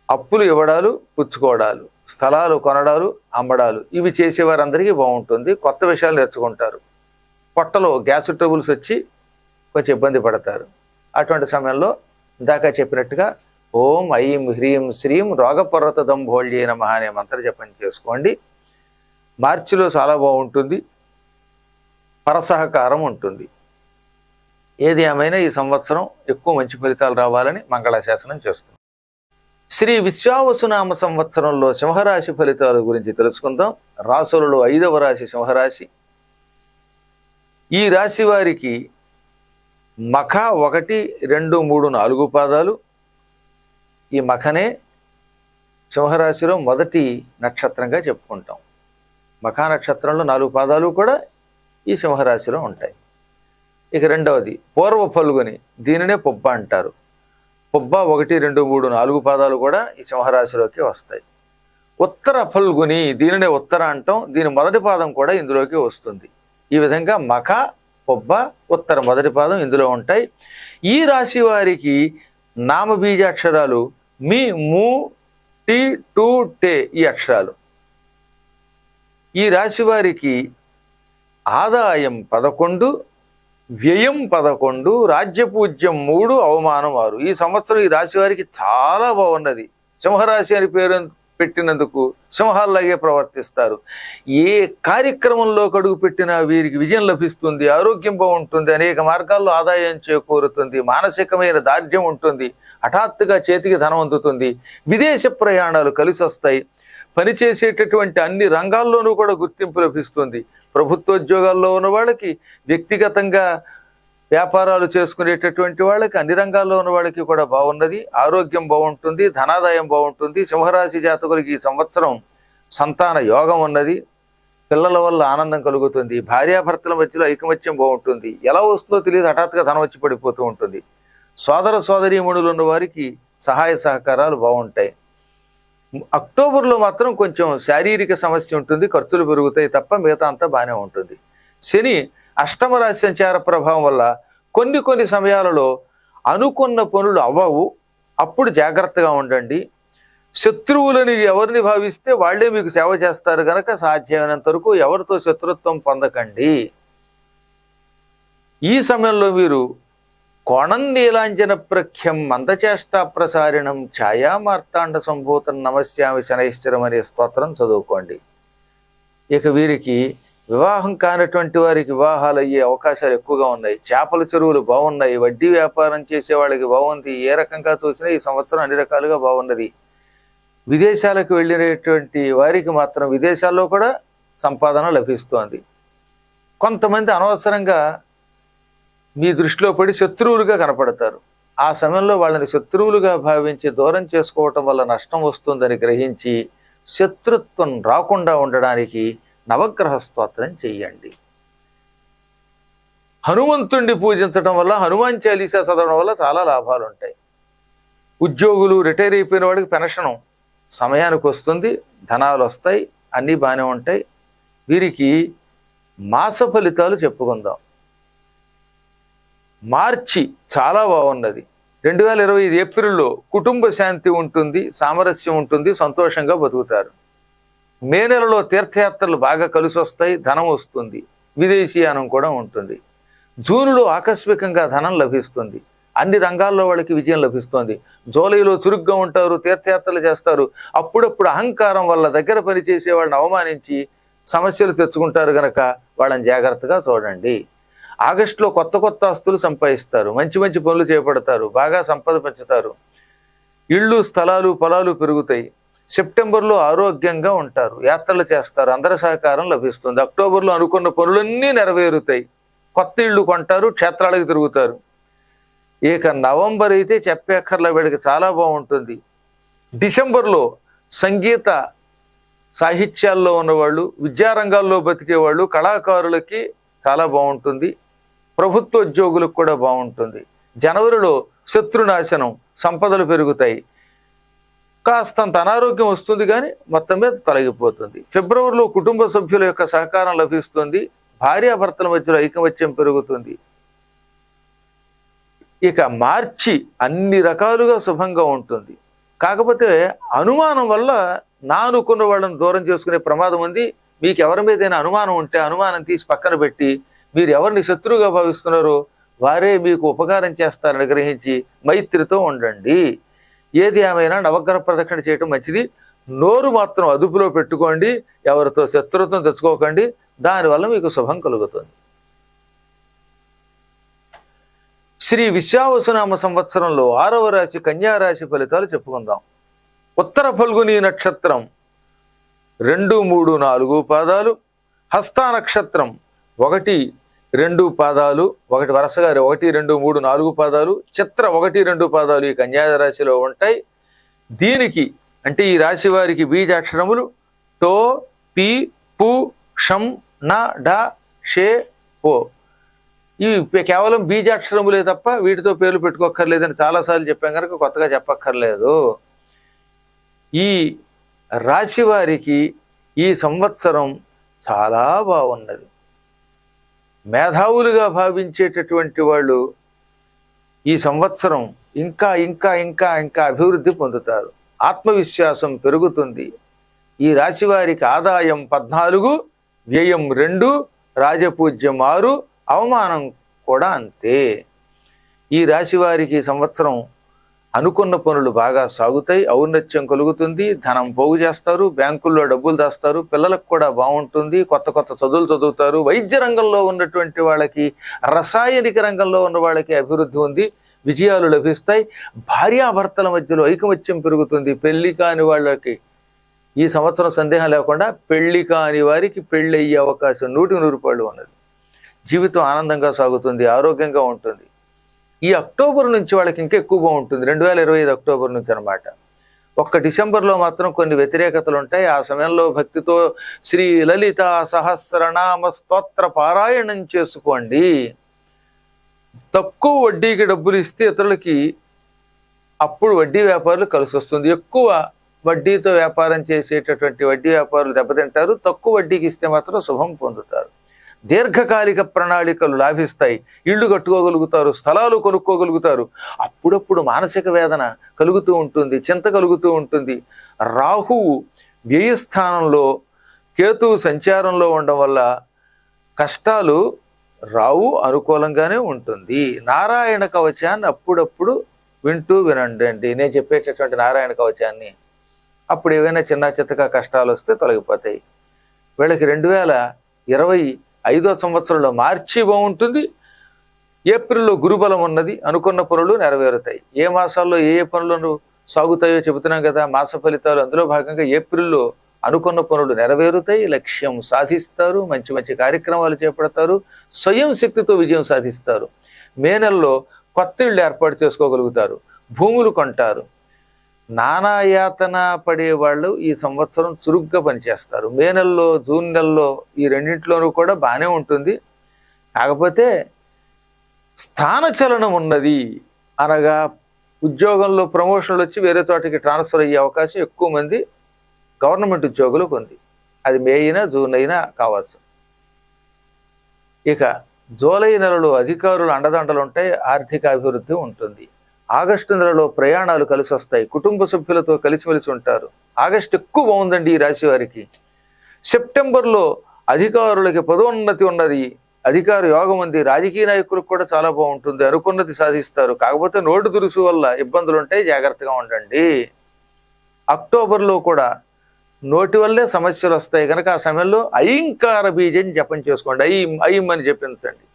అప్పులు ఇవ్వడాలు, పుచ్చుకోవడాలు, స్థలాలు కొనడాలు, అమ్మడాలు ఇవి చేసేవారందరికీ బాగుంటుంది. కొత్త విషయాలు నేర్చుకుంటారు. పొట్టలో గ్యాస్ ట్రబుల్స్ వచ్చి కొంచెం ఇబ్బంది పడతారు. అటువంటి సమయంలో ఇందాక చెప్పినట్టుగా ఓం ఐం హ్రీం శ్రీం రోగపర్వత దంభోళ్యై నమః అనే మంత్ర జపం చేసుకోండి. మార్చిలో చాలా బాగుంటుంది, పరసహకారం ఉంటుంది. ఏది ఏమైనా ఈ సంవత్సరం ఎక్కువ మంచి ఫలితాలు రావాలని మంగళాశాసనం చేస్తుంది. శ్రీ విశ్వావసునామ సంవత్సరంలో సింహరాశి ఫలితాల గురించి తెలుసుకుందాం. రాశులలో 5వ రాశి సింహరాశి. ఈ రాశి వారికి మఖ 1, 2, 3, 4 పాదాలు. ఈ మఖనే సింహరాశిలో మొదటి నక్షత్రంగా చెప్పుకుంటాం. మఖా నక్షత్రంలో 4 పాదాలు కూడా ఈ సింహరాశిలో ఉంటాయి. ఇక రెండవది పూర్వ ఫల్గుని, దీనినే పొబ్బ అంటారు. పొబ్బ 1, 2, 3, 4 పాదాలు కూడా ఈ సింహరాశిలోకి వస్తాయి. ఉత్తర ఫల్గుని, దీనినే ఉత్తర అంటాం. దీని మొదటి పాదం కూడా ఇందులోకి వస్తుంది. ఈ విధంగా మఖ, పొబ్బ, ఉత్తర మొదటి పాదం ఇందులో ఉంటాయి. ఈ రాశి వారికి నామబీజాక్షరాలు మీ, ము, టి, టు, టే ఈ అక్షరాలు. ఈ రాశి వారికి ఆదాయం 11, వ్యయం 11, రాజ్యపూజ్యం 3, అవమానం 6. ఈ సంవత్సరం ఈ రాశి వారికి చాలా బాగున్నది. సింహరాశి అని పేరు పెట్టినందుకు సింహాల్లాగే ప్రవర్తిస్తారు. ఏ కార్యక్రమంలో అడుగు పెట్టినా వీరికి విజయం లభిస్తుంది, ఆరోగ్యం బాగుంటుంది, అనేక మార్గాల్లో ఆదాయం చేకూరుతుంది, మానసికమైన దార్ఢ్యం ఉంటుంది, హఠాత్తుగా చేతికి ధనం అందుతుంది, విదేశ ప్రయాణాలు కలిసి వస్తాయి, పనిచేసేటటువంటి అన్ని రంగాల్లోనూ కూడా గుర్తింపు లభిస్తుంది. ప్రభుత్వోద్యోగాల్లో ఉన్న వాళ్ళకి, వ్యక్తిగతంగా వ్యాపారాలు చేసుకునేటటువంటి వాళ్ళకి, అన్ని రంగాల్లో ఉన్న వాళ్ళకి కూడా బాగున్నది, ఆరోగ్యం బాగుంటుంది, ధనాదాయం బాగుంటుంది. సింహరాశి జాతకులకి ఈ సంవత్సరం సంతాన యోగం ఉన్నది, పిల్లల వల్ల ఆనందం కలుగుతుంది, భార్యాభర్తల మధ్యలో ఐకమత్యం బాగుంటుంది, ఎలా వస్తుందో తెలియదు హఠాత్తుగా ధనం వచ్చి పడిపోతూ ఉంటుంది. సోదర సోదరీమణులు ఉన్న వారికి సహాయ సహకారాలు బాగుంటాయి. అక్టోబర్లో మాత్రం కొంచెం శారీరక సమస్య ఉంటుంది, ఖర్చులు పెరుగుతాయి తప్ప మిగతా అంతా బాగానే ఉంటుంది. శని అష్టమ రాశి సంచార ప్రభావం వల్ల కొన్ని సమయాలలో అనుకున్న పనులు అవ్వవు, అప్పుడు జాగ్రత్తగా ఉండండి. శత్రువులని ఎవరిని భావిస్తే వాళ్లే మీకు సేవ చేస్తారు గనక సాధ్యమైనంత వరకు ఎవరితో శత్రుత్వం పొందకండి. ఈ సమయంలో మీరు కోణం నీలాంజన ప్రఖ్యం మందచేష్టా ప్రసారిణం ఛాయా మార్తాండ సంభూతం నమస్యామి శనైశ్వరం అనే స్తోత్రం చదువుకోండి. ఇక వీరికి వివాహం కానటువంటి వారికి వివాహాలు అయ్యే అవకాశాలు ఎక్కువగా ఉన్నాయి. చేపల చెరువులు బాగున్నాయి, వడ్డీ వ్యాపారం చేసే వాళ్ళకి బాగుంది, ఏ రకంగా చూసినా ఈ సంవత్సరం అన్ని రకాలుగా బాగున్నది. విదేశాలకు వెళ్ళినటువంటి వారికి మాత్రం విదేశాల్లో కూడా సంపాదన లభిస్తోంది. కొంతమంది అనవసరంగా మీ దృష్టిలో పడి శత్రువులుగా కనపడతారు. ఆ సమయంలో వాళ్ళని శత్రువులుగా భావించి దూరం చేసుకోవటం వల్ల నష్టం వస్తుందని గ్రహించి శత్రుత్వం రాకుండా ఉండడానికి నవగ్రహ స్తోత్రం చెయ్యండి. హనుమంతుణ్ణి పూజించడం వల్ల, హనుమాన్ చాలీసా చదవడం వల్ల చాలా లాభాలు ఉంటాయి. ఉద్యోగులు, రిటైర్ అయిపోయిన వాడికి పెన్షన్ సమయానికి వస్తుంది, ధనాలు వస్తాయి, అన్నీ బాగానే ఉంటాయి. వీరికి మాస ఫలితాలు చెప్పుకుందాం. మార్చి చాలా బాగున్నది. 2025 ఏప్రిల్లో కుటుంబ శాంతి ఉంటుంది, సామరస్యం ఉంటుంది, సంతోషంగా బతుకుతారు. మే నెలలో తీర్థయాత్రలు బాగా కలిసి వస్తాయి, ధనం వస్తుంది, విదేశీయానం కూడా ఉంటుంది. జూన్లో ఆకస్మికంగా ధనం లభిస్తుంది, అన్ని రంగాల్లో వాళ్ళకి విజయం లభిస్తుంది. జూలైలో చురుగ్గా ఉంటారు, తీర్థయాత్రలు చేస్తారు. అప్పుడప్పుడు అహంకారం వల్ల దగ్గర పనిచేసే వాళ్ళని అవమానించి సమస్యలు తెచ్చుకుంటారు గనక వాళ్ళని జాగ్రత్తగా చూడండి. ఆగస్టులో కొత్త ఆస్తులు సంపాదిస్తారు, మంచి పనులు చేపడతారు, బాగా సంపద పెంచుతారు, ఇళ్ళు, స్థలాలు, పొలాలు పెరుగుతాయి. సెప్టెంబర్లో ఆరోగ్యంగా ఉంటారు, యాత్రలు చేస్తారు, అందరి సహకారం లభిస్తుంది. అక్టోబర్లో అనుకున్న పనులన్నీ నెరవేరుతాయి, కొత్త ఇళ్ళు కొంటారు, క్షేత్రాలకు తిరుగుతారు. ఇక నవంబర్ అయితే చెప్పేక్కర్ల వీడికి చాలా బాగుంటుంది. డిసెంబర్లో సంగీత సాహిత్యాల్లో ఉన్నవాళ్ళు, విద్యారంగాల్లో బతికేవాళ్ళు, కళాకారులకి చాలా బాగుంటుంది. ప్రభుత్వ ఉద్యోగులకు కూడా బాగుంటుంది. జనవరిలో శత్రునాశనం, సంపదలు పెరుగుతాయి, కాస్తంత అనారోగ్యం వస్తుంది కానీ మొత్తం మీద తొలగిపోతుంది. ఫిబ్రవరిలో కుటుంబ సభ్యుల యొక్క సహకారం లభిస్తుంది, భార్యాభర్తల మధ్యలో ఐకమత్యం పెరుగుతుంది. ఇక మార్చి అన్ని రకాలుగా శుభంగా ఉంటుంది. కాకపోతే అనుమానం వల్ల నా అనుకున్న వాళ్ళని దూరం చేసుకునే ప్రమాదం ఉంది. మీకు ఎవరి మీదైనా అనుమానం ఉంటే అనుమానం తీసి పక్కన పెట్టి మీరు ఎవరిని శత్రువుగా భావిస్తున్నారో వారే మీకు ఉపకారం చేస్తారని గ్రహించి మైత్రితో ఉండండి. ఏది ఏమైనా నవగ్రహ ప్రదక్షిణ చేయటం మంచిది. నోరు మాత్రం అదుపులో పెట్టుకోండి, ఎవరితో శత్రుత్వం తెచ్చుకోకండి, దానివల్ల మీకు శుభం కలుగుతుంది. శ్రీ విశ్వావసునామ సంవత్సరంలో 6వ రాశి కన్యారాశి ఫలితాలు చెప్పుకుందాం. ఉత్తర ఫల్గుని నక్షత్రం 2, 3, 4 పాదాలు, హస్త నక్షత్రం 1, 2 పాదాలు, ఒకటి వరుసగా 1, 2, 3, 4 పాదాలు, చిత్ర 1, 2 పాదాలు ఈ కన్యా రాశిలో ఉంటాయి. దీనికి అంటే ఈ రాశి వారికి బీజాక్షరములు టో, పి, పు, షం, న, డ, షే, ఓ. ఇవి కేవలం బీజాక్షరములే తప్ప వీటితో పేర్లు పెట్టుకోక్కర్లేదని చాలాసార్లు చెప్పాం కనుక కొత్తగా చెప్పక్కర్లేదు. ఈ రాశి వారికి ఈ సంవత్సరం చాలా బాగున్నది. మేధావులుగా భావించేటటువంటి వాళ్ళు ఈ సంవత్సరం ఇంకా ఇంకా ఇంకా ఇంకా అభివృద్ధి పొందుతారు, ఆత్మవిశ్వాసం పెరుగుతుంది. ఈ రాశి వారికి ఆదాయం 14, వ్యయం 2, రాజపూజ్యం 6, అవమానం కూడా అంతే. ఈ రాశి వారికి సంవత్సరం అనుకున్న పనులు బాగా సాగుతాయి, ఔన్నత్యం కలుగుతుంది, ధనం పోగు చేస్తారు, బ్యాంకుల్లో డబ్బులు దాస్తారు, పిల్లలకు కూడా బాగుంటుంది, కొత్త కొత్త చదువులు చదువుతారు. వైద్య రంగంలో ఉన్నటువంటి వాళ్ళకి, రసాయనిక రంగంలో ఉన్న వాళ్ళకి అభివృద్ధి ఉంది, విజయాలు లభిస్తాయి. భార్యాభర్తల మధ్యలో ఐకమత్యం పెరుగుతుంది. పెళ్లి కాని వాళ్ళకి ఈ సంవత్సరం సందేహం లేకుండా పెళ్లి కాని వారికి పెళ్లి అయ్యే అవకాశం 100% ఉన్నది. జీవితం ఆనందంగా సాగుతుంది, ఆరోగ్యంగా ఉంటుంది. ఈ అక్టోబర్ నుంచి వాళ్ళకి ఇంకా ఎక్కువ బాగుంటుంది, 2025 అక్టోబర్ నుంచి అనమాట. ఒక్క డిసెంబర్లో మాత్రం కొన్ని వ్యతిరేకతలు ఉంటాయి. ఆ సమయంలో భక్తితో శ్రీ లలిత సహస్రనామ స్తోత్ర పారాయణం చేసుకోండి. తక్కువ వడ్డీకి డబ్బులు ఇస్తే ఇతరులకి అప్పుడు వడ్డీ వ్యాపారులు కలిసి వస్తుంది. ఎక్కువ వడ్డీతో వ్యాపారం చేసేటటువంటి వడ్డీ వ్యాపారులు దెబ్బతింటారు. తక్కువ వడ్డీకి ఇస్తే మాత్రం శుభం పొందుతారు. దీర్ఘకాలిక ప్రణాళికలు లాభిస్తాయి. ఇళ్ళు కట్టుకోగలుగుతారు, స్థలాలు కొనుక్కోగలుగుతారు. అప్పుడప్పుడు మానసిక వేదన కలుగుతూ ఉంటుంది, చింత కలుగుతూ ఉంటుంది. రాహువు వ్యయస్థానంలో, కేతువు సంచారంలో ఉండడం వల్ల కష్టాలు రావు, అనుకూలంగానే ఉంటుంది. నారాయణ కవచాన్ని అప్పుడప్పుడు వింటూ వినండి. నేను చెప్పేటటువంటి నారాయణ కవచాన్ని అప్పుడు ఏవైనా చిన్న చిత్తగా కష్టాలు వస్తే తొలగిపోతాయి. వీళ్ళకి 2025 సంవత్సరంలో మార్చి బాగుంటుంది. ఏప్రిల్లో గురుబలం ఉన్నది, అనుకున్న పనులు నెరవేరుతాయి. ఏ మాసాల్లో ఏ పనులను సాగుతాయో చెబుతున్నాం కదా, మాస ఫలితాలు. అందులో భాగంగా ఏప్రిల్లో అనుకున్న పనులు నెరవేరుతాయి, లక్ష్యం సాధిస్తారు, మంచి మంచి కార్యక్రమాలు చేపడతారు, స్వయం శక్తితో విజయం సాధిస్తారు. మే నెలలో కొత్త ఇళ్ళు ఏర్పాటు చేసుకోగలుగుతారు, భూములు కొంటారు. నానాయాతన పడేవాళ్ళు ఈ సంవత్సరం చురుగ్గా పనిచేస్తారు. మే నెలలో, జూన్ నెలలో ఈ రెండింటిలోనూ కూడా బాగానే ఉంటుంది. కాకపోతే స్థానచలనం ఉన్నది, అనగా ఉద్యోగంలో ప్రమోషన్లు వచ్చి వేరే చోటికి ట్రాన్స్ఫర్ అయ్యే అవకాశం ఎక్కువ మంది గవర్నమెంట్ ఉద్యోగులకు ఉంది. అది మే అయినా జూన్ అయినా కావచ్చు. ఇక జూలై నెలలో అధికారులు అండదండలు ఉంటాయి, ఆర్థిక అభివృద్ధి ఉంటుంది. ఆగస్టు నెలలో ప్రయాణాలు కలిసి వస్తాయి, కుటుంబ సభ్యులతో కలిసిమెలిసి ఉంటారు. ఆగస్టు ఎక్కువ బాగుందండి ఈ రాశి వారికి. సెప్టెంబర్లో అధికారులకి పదోన్నతి ఉన్నది, అధికార యోగం ఉంది. రాజకీయ నాయకులకు కూడా చాలా బాగుంటుంది, అనుకున్నది సాధిస్తారు. కాకపోతే నోటు దురుసు వల్ల ఇబ్బందులు ఉంటాయి, జాగ్రత్తగా ఉండండి. అక్టోబర్లో కూడా నోటి వల్లే సమస్యలు వస్తాయి కనుక ఆ సమయంలో ఐంకార బీజం జపం చేసుకోండి. ఐం అని జపించండి,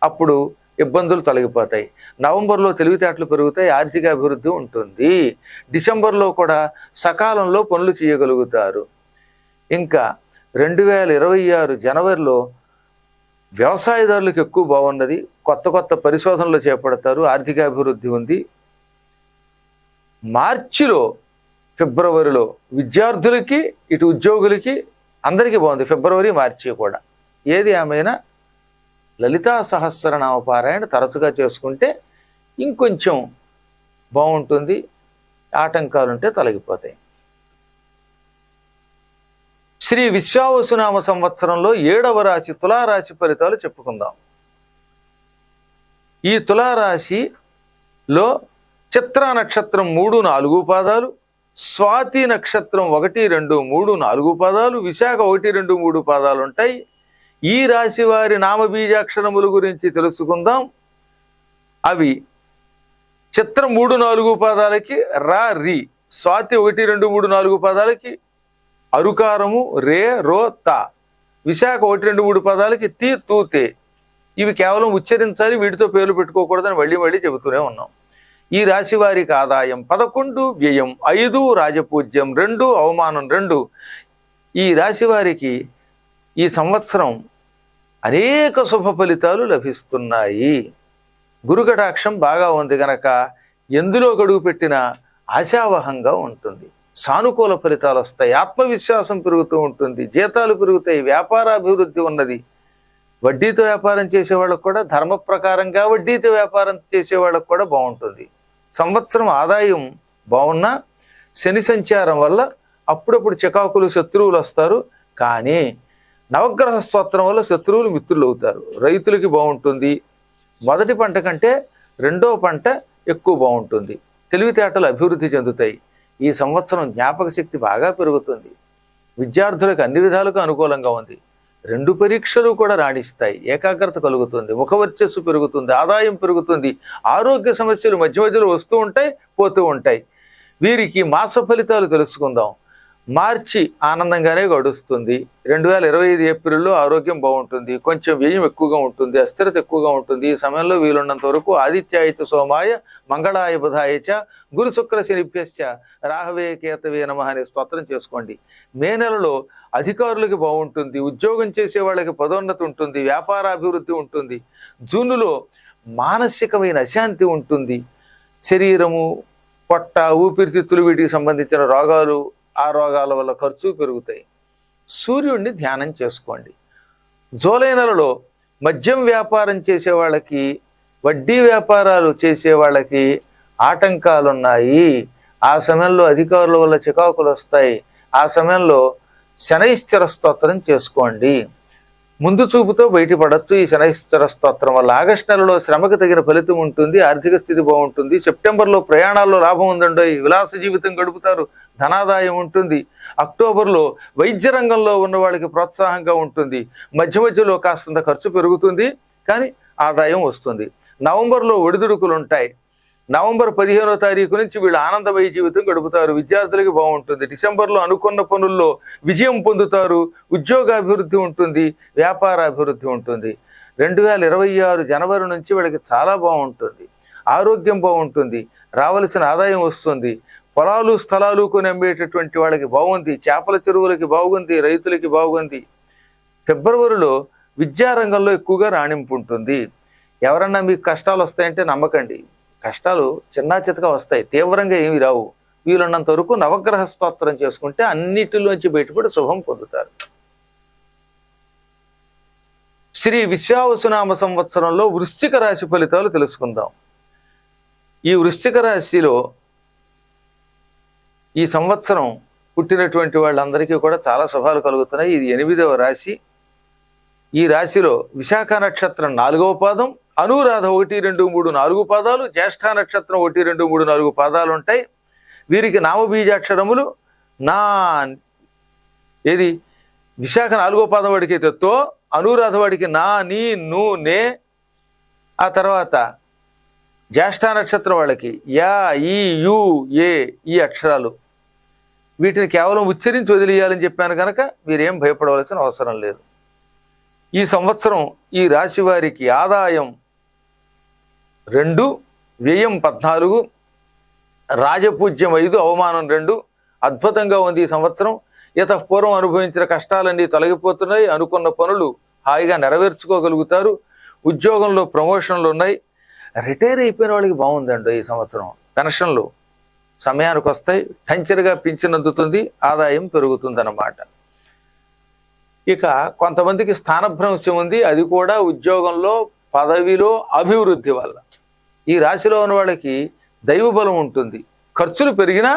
అప్పుడు ఇబ్బందులు తొలగిపోతాయి. నవంబర్లో తెలివితేటలు పెరుగుతాయి, ఆర్థిక అభివృద్ధి ఉంటుంది. డిసెంబర్లో కూడా సకాలంలో పనులు చేయగలుగుతారు. ఇంకా 2026 జనవరిలో వ్యవసాయదారులకు ఎక్కువ బాగున్నది, కొత్త కొత్త పరిశోధనలు చేపడతారు, ఆర్థిక అభివృద్ధి ఉంది. మార్చిలో, ఫిబ్రవరిలో విద్యార్థులకి, ఇటు ఉద్యోగులకి అందరికీ బాగుంది. ఫిబ్రవరి, మార్చి కూడా. ఏది ఏమైనా లలితా సహస్రనామ పారాయణ తరచుగా చేసుకుంటే ఇంకొంచెం బాగుంటుంది, ఆటంకాలుంటే తొలగిపోతాయి. శ్రీ విశ్వావసునామ సంవత్సరంలో 7వ రాశి తులారాశి ఫలితాలు చెప్పుకుందాం. ఈ తులారాశిలో చిత్రా నక్షత్రం 3, 4 పాదాలు, స్వాతి నక్షత్రం 1, 2, 3, 4 పాదాలు, విశాఖ 1, 2, 3 పాదాలు ఉంటాయి. ఈ రాశి వారి నామబీజాక్షరముల గురించి తెలుసుకుందాం. అవి చిత్రం 3, 4 పాదాలకి రా రి, స్వాతి 1, 2, 3, 4 పాదాలకి అరుకారము రే రో తా, విశాఖ 1, 2, 3 పాదాలకి తి తూ తే. ఇవి కేవలం ఉచ్చరించాలి, వీటితో పేర్లు పెట్టుకోకూడదని మళ్ళీ మళ్ళీ చెబుతూనే ఉన్నాం. ఈ రాశి వారికి ఆదాయం 11, వ్యయం 5, రాజపూజ్యం 2, అవమానం 2. ఈ రాశి వారికి ఈ సంవత్సరం అనేక శుభ ఫలితాలు లభిస్తున్నాయి. గురుకటాక్షం బాగా ఉంది కనుక ఎందులో గడువు పెట్టినా ఆశావహంగా ఉంటుంది, సానుకూల ఫలితాలు వస్తాయి, ఆత్మవిశ్వాసం పెరుగుతూ ఉంటుంది, జీతాలు పెరుగుతాయి, వ్యాపారాభివృద్ధి ఉన్నది. వడ్డీతో వ్యాపారం చేసే వాళ్ళకు కూడా, ధర్మ ప్రకారంగా వడ్డీతో వ్యాపారం చేసే వాళ్ళకు కూడా బాగుంటుంది. సంవత్సరం ఆదాయం బాగున్నా శని సంచారం వల్ల అప్పుడప్పుడు చికాకులు, శత్రువులు వస్తారు. కానీ నవగ్రహ స్తోత్రం వల్ల శత్రువులు మిత్రులు అవుతారు. రైతులకి బాగుంటుంది. మొదటి పంట కంటే రెండో పంట ఎక్కువ బాగుంటుంది. తెలివితేటలు అభివృద్ధి చెందుతాయి. ఈ సంవత్సరం జ్ఞాపక శక్తి బాగా పెరుగుతుంది. విద్యార్థులకు అన్ని విధాలుగా అనుకూలంగా ఉంది. రెండు పరీక్షలు కూడా రాణిస్తాయి, ఏకాగ్రత కలుగుతుంది, ముఖవర్చస్సు పెరుగుతుంది, ఆదాయం పెరుగుతుంది, ఆరోగ్య సమస్యలు మధ్య మధ్యలో వస్తూ ఉంటాయి, పోతూ ఉంటాయి. వీరికి మాస ఫలితాలు తెలుసుకుందాం. మార్చి ఆనందంగానే గడుస్తుంది. 2025 ఏప్రిల్లో ఆరోగ్యం బాగుంటుంది, కొంచెం వ్యయం ఎక్కువగా ఉంటుంది, అస్థిరత ఎక్కువగా ఉంటుంది. ఈ సమయంలో వీలున్నంత వరకు ఆదిత్యాయచ సోమాయ మంగళాయ బుధాయచ గురు శుక్ర శనిభ్యశ్చ రాహవే కేతవే నమః అనే స్తోత్రం చేసుకోండి. మే నెలలో అధికారులకి బాగుంటుంది, ఉద్యోగం చేసే వాళ్ళకి పదోన్నతి ఉంటుంది, వ్యాపారాభివృద్ధి ఉంటుంది. జూన్లో మానసికమైన అశాంతి ఉంటుంది. శరీరము, పొట్ట, ఊపిరితిత్తులు వీటికి సంబంధించిన రోగాలు, ఆ రోగాల వల్ల ఖర్చు పెరుగుతాయి. సూర్యుడిని ధ్యానం చేసుకోండి. జూలై నెలలో మద్యం వ్యాపారం చేసే వాళ్ళకి, వడ్డీ వ్యాపారాలు చేసే వాళ్ళకి ఆటంకాలున్నాయి. ఆ సమయంలో అధికారుల వల్ల చికాకులు వస్తాయి. ఆ సమయంలో శనైశ్చర స్తోత్రం చేసుకోండి. ముందు చూపుతో బయటపడచ్చు ఈ శనైశ్చర స్తోత్రం వల్ల. ఆగస్టు నెలలో శ్రమకు తగిన ఫలితం ఉంటుంది, ఆర్థిక స్థితి బాగుంటుంది. సెప్టెంబర్లో ప్రయాణాల్లో లాభం ఉందండి, విలాస జీవితం గడుపుతారు, ధనాదాయం ఉంటుంది. అక్టోబర్లో వైద్య రంగంలో ఉన్న వాళ్ళకి ప్రోత్సాహంగా ఉంటుంది. మధ్య మధ్యలో కాస్తంత ఖర్చు పెరుగుతుంది, కానీ ఆదాయం వస్తుంది. నవంబర్లో ఒడిదుడుకులు ఉంటాయి. నవంబర్ 15వ తారీఖు నుంచి వీళ్ళు ఆనందమయ జీవితం గడుపుతారు, విద్యార్థులకి బాగుంటుంది. డిసెంబర్లో అనుకున్న పనుల్లో విజయం పొందుతారు, ఉద్యోగాభివృద్ధి ఉంటుంది, వ్యాపారాభివృద్ధి ఉంటుంది. 2026 జనవరి నుంచి వీళ్ళకి చాలా బాగుంటుంది, ఆరోగ్యం బాగుంటుంది, రావలసిన ఆదాయం వస్తుంది. పొలాలు స్థలాలు కొని అమ్మేటటువంటి వాళ్ళకి బాగుంది, చేపల చెరువులకి బాగుంది, రైతులకి బాగుంది. ఫిబ్రవరిలో విద్యారంగంలో ఎక్కువగా రాణింపు ఉంటుంది. ఎవరన్నా మీకు కష్టాలు వస్తాయంటే నమ్మకండి, కష్టాలు చిన్నా చితగా వస్తాయి, తీవ్రంగా ఏమి రావు. వీలున్నంత వరకు నవగ్రహ స్తోత్రం చేసుకుంటే అన్నిటిలోంచి బయటపడి శుభం పొందుతారు. శ్రీ విశ్వావసునామ సంవత్సరంలో వృశ్చిక రాశి ఫలితాలు తెలుసుకుందాం. ఈ వృశ్చిక రాశిలో ఈ సంవత్సరం పుట్టినటువంటి వాళ్ళందరికీ కూడా చాలా శుభాలు కలుగుతున్నాయి. ఇది 8వ రాశి. ఈ రాశిలో విశాఖ నక్షత్రం 4వ పాదం, అనురాధ 1, 2, 3, 4 పాదాలు, జ్యేష్ఠ నక్షత్రం 1, 2, 3, 4 పాదాలు ఉంటాయి. వీరికి నామబీజాక్షరములు నా ఏది విశాఖ 4వ పాదం వాడికి అయితే తో, అనురాధ వాడికి నా, నీ, ను, నే. ఆ తర్వాత జ్యేష్ఠ నక్షత్రం వాళ్ళకి యా, ఈ, యు, ఏ ఈ అక్షరాలు. వీటిని కేవలం ఉచ్చరించి వదిలేయాలని చెప్పాను కనుక మీరేం భయపడవలసిన అవసరం లేదు. ఈ సంవత్సరం ఈ రాశి వారికి ఆదాయం 2, వ్యయం 14, రాజపూజ్యం 5, అవమానం 2. అద్భుతంగా ఉంది ఈ సంవత్సరం. పూర్వం అనుభవించిన కష్టాలన్నీ తొలగిపోతున్నాయి. అనుకున్న పనులు హాయిగా నెరవేర్చుకోగలుగుతారు. ఉద్యోగంలో ప్రమోషన్లు ఉన్నాయి. రిటైర్ అయిపోయిన వాళ్ళకి బాగుందండి ఈ సంవత్సరం. పెన్షన్లు సమయానికి వస్తాయి, టంచరిగా పింఛన్ అందుతుంది, ఆదాయం పెరుగుతుందన్నమాట. ఇక కొంతమందికి స్థానభ్రంశం ఉంది, అది కూడా ఉద్యోగంలో పదవిలో అభివృద్ధి వల్ల. ఈ రాశిలో ఉన్న వాళ్ళకి దైవబలం ఉంటుంది, ఖర్చులు పెరిగినా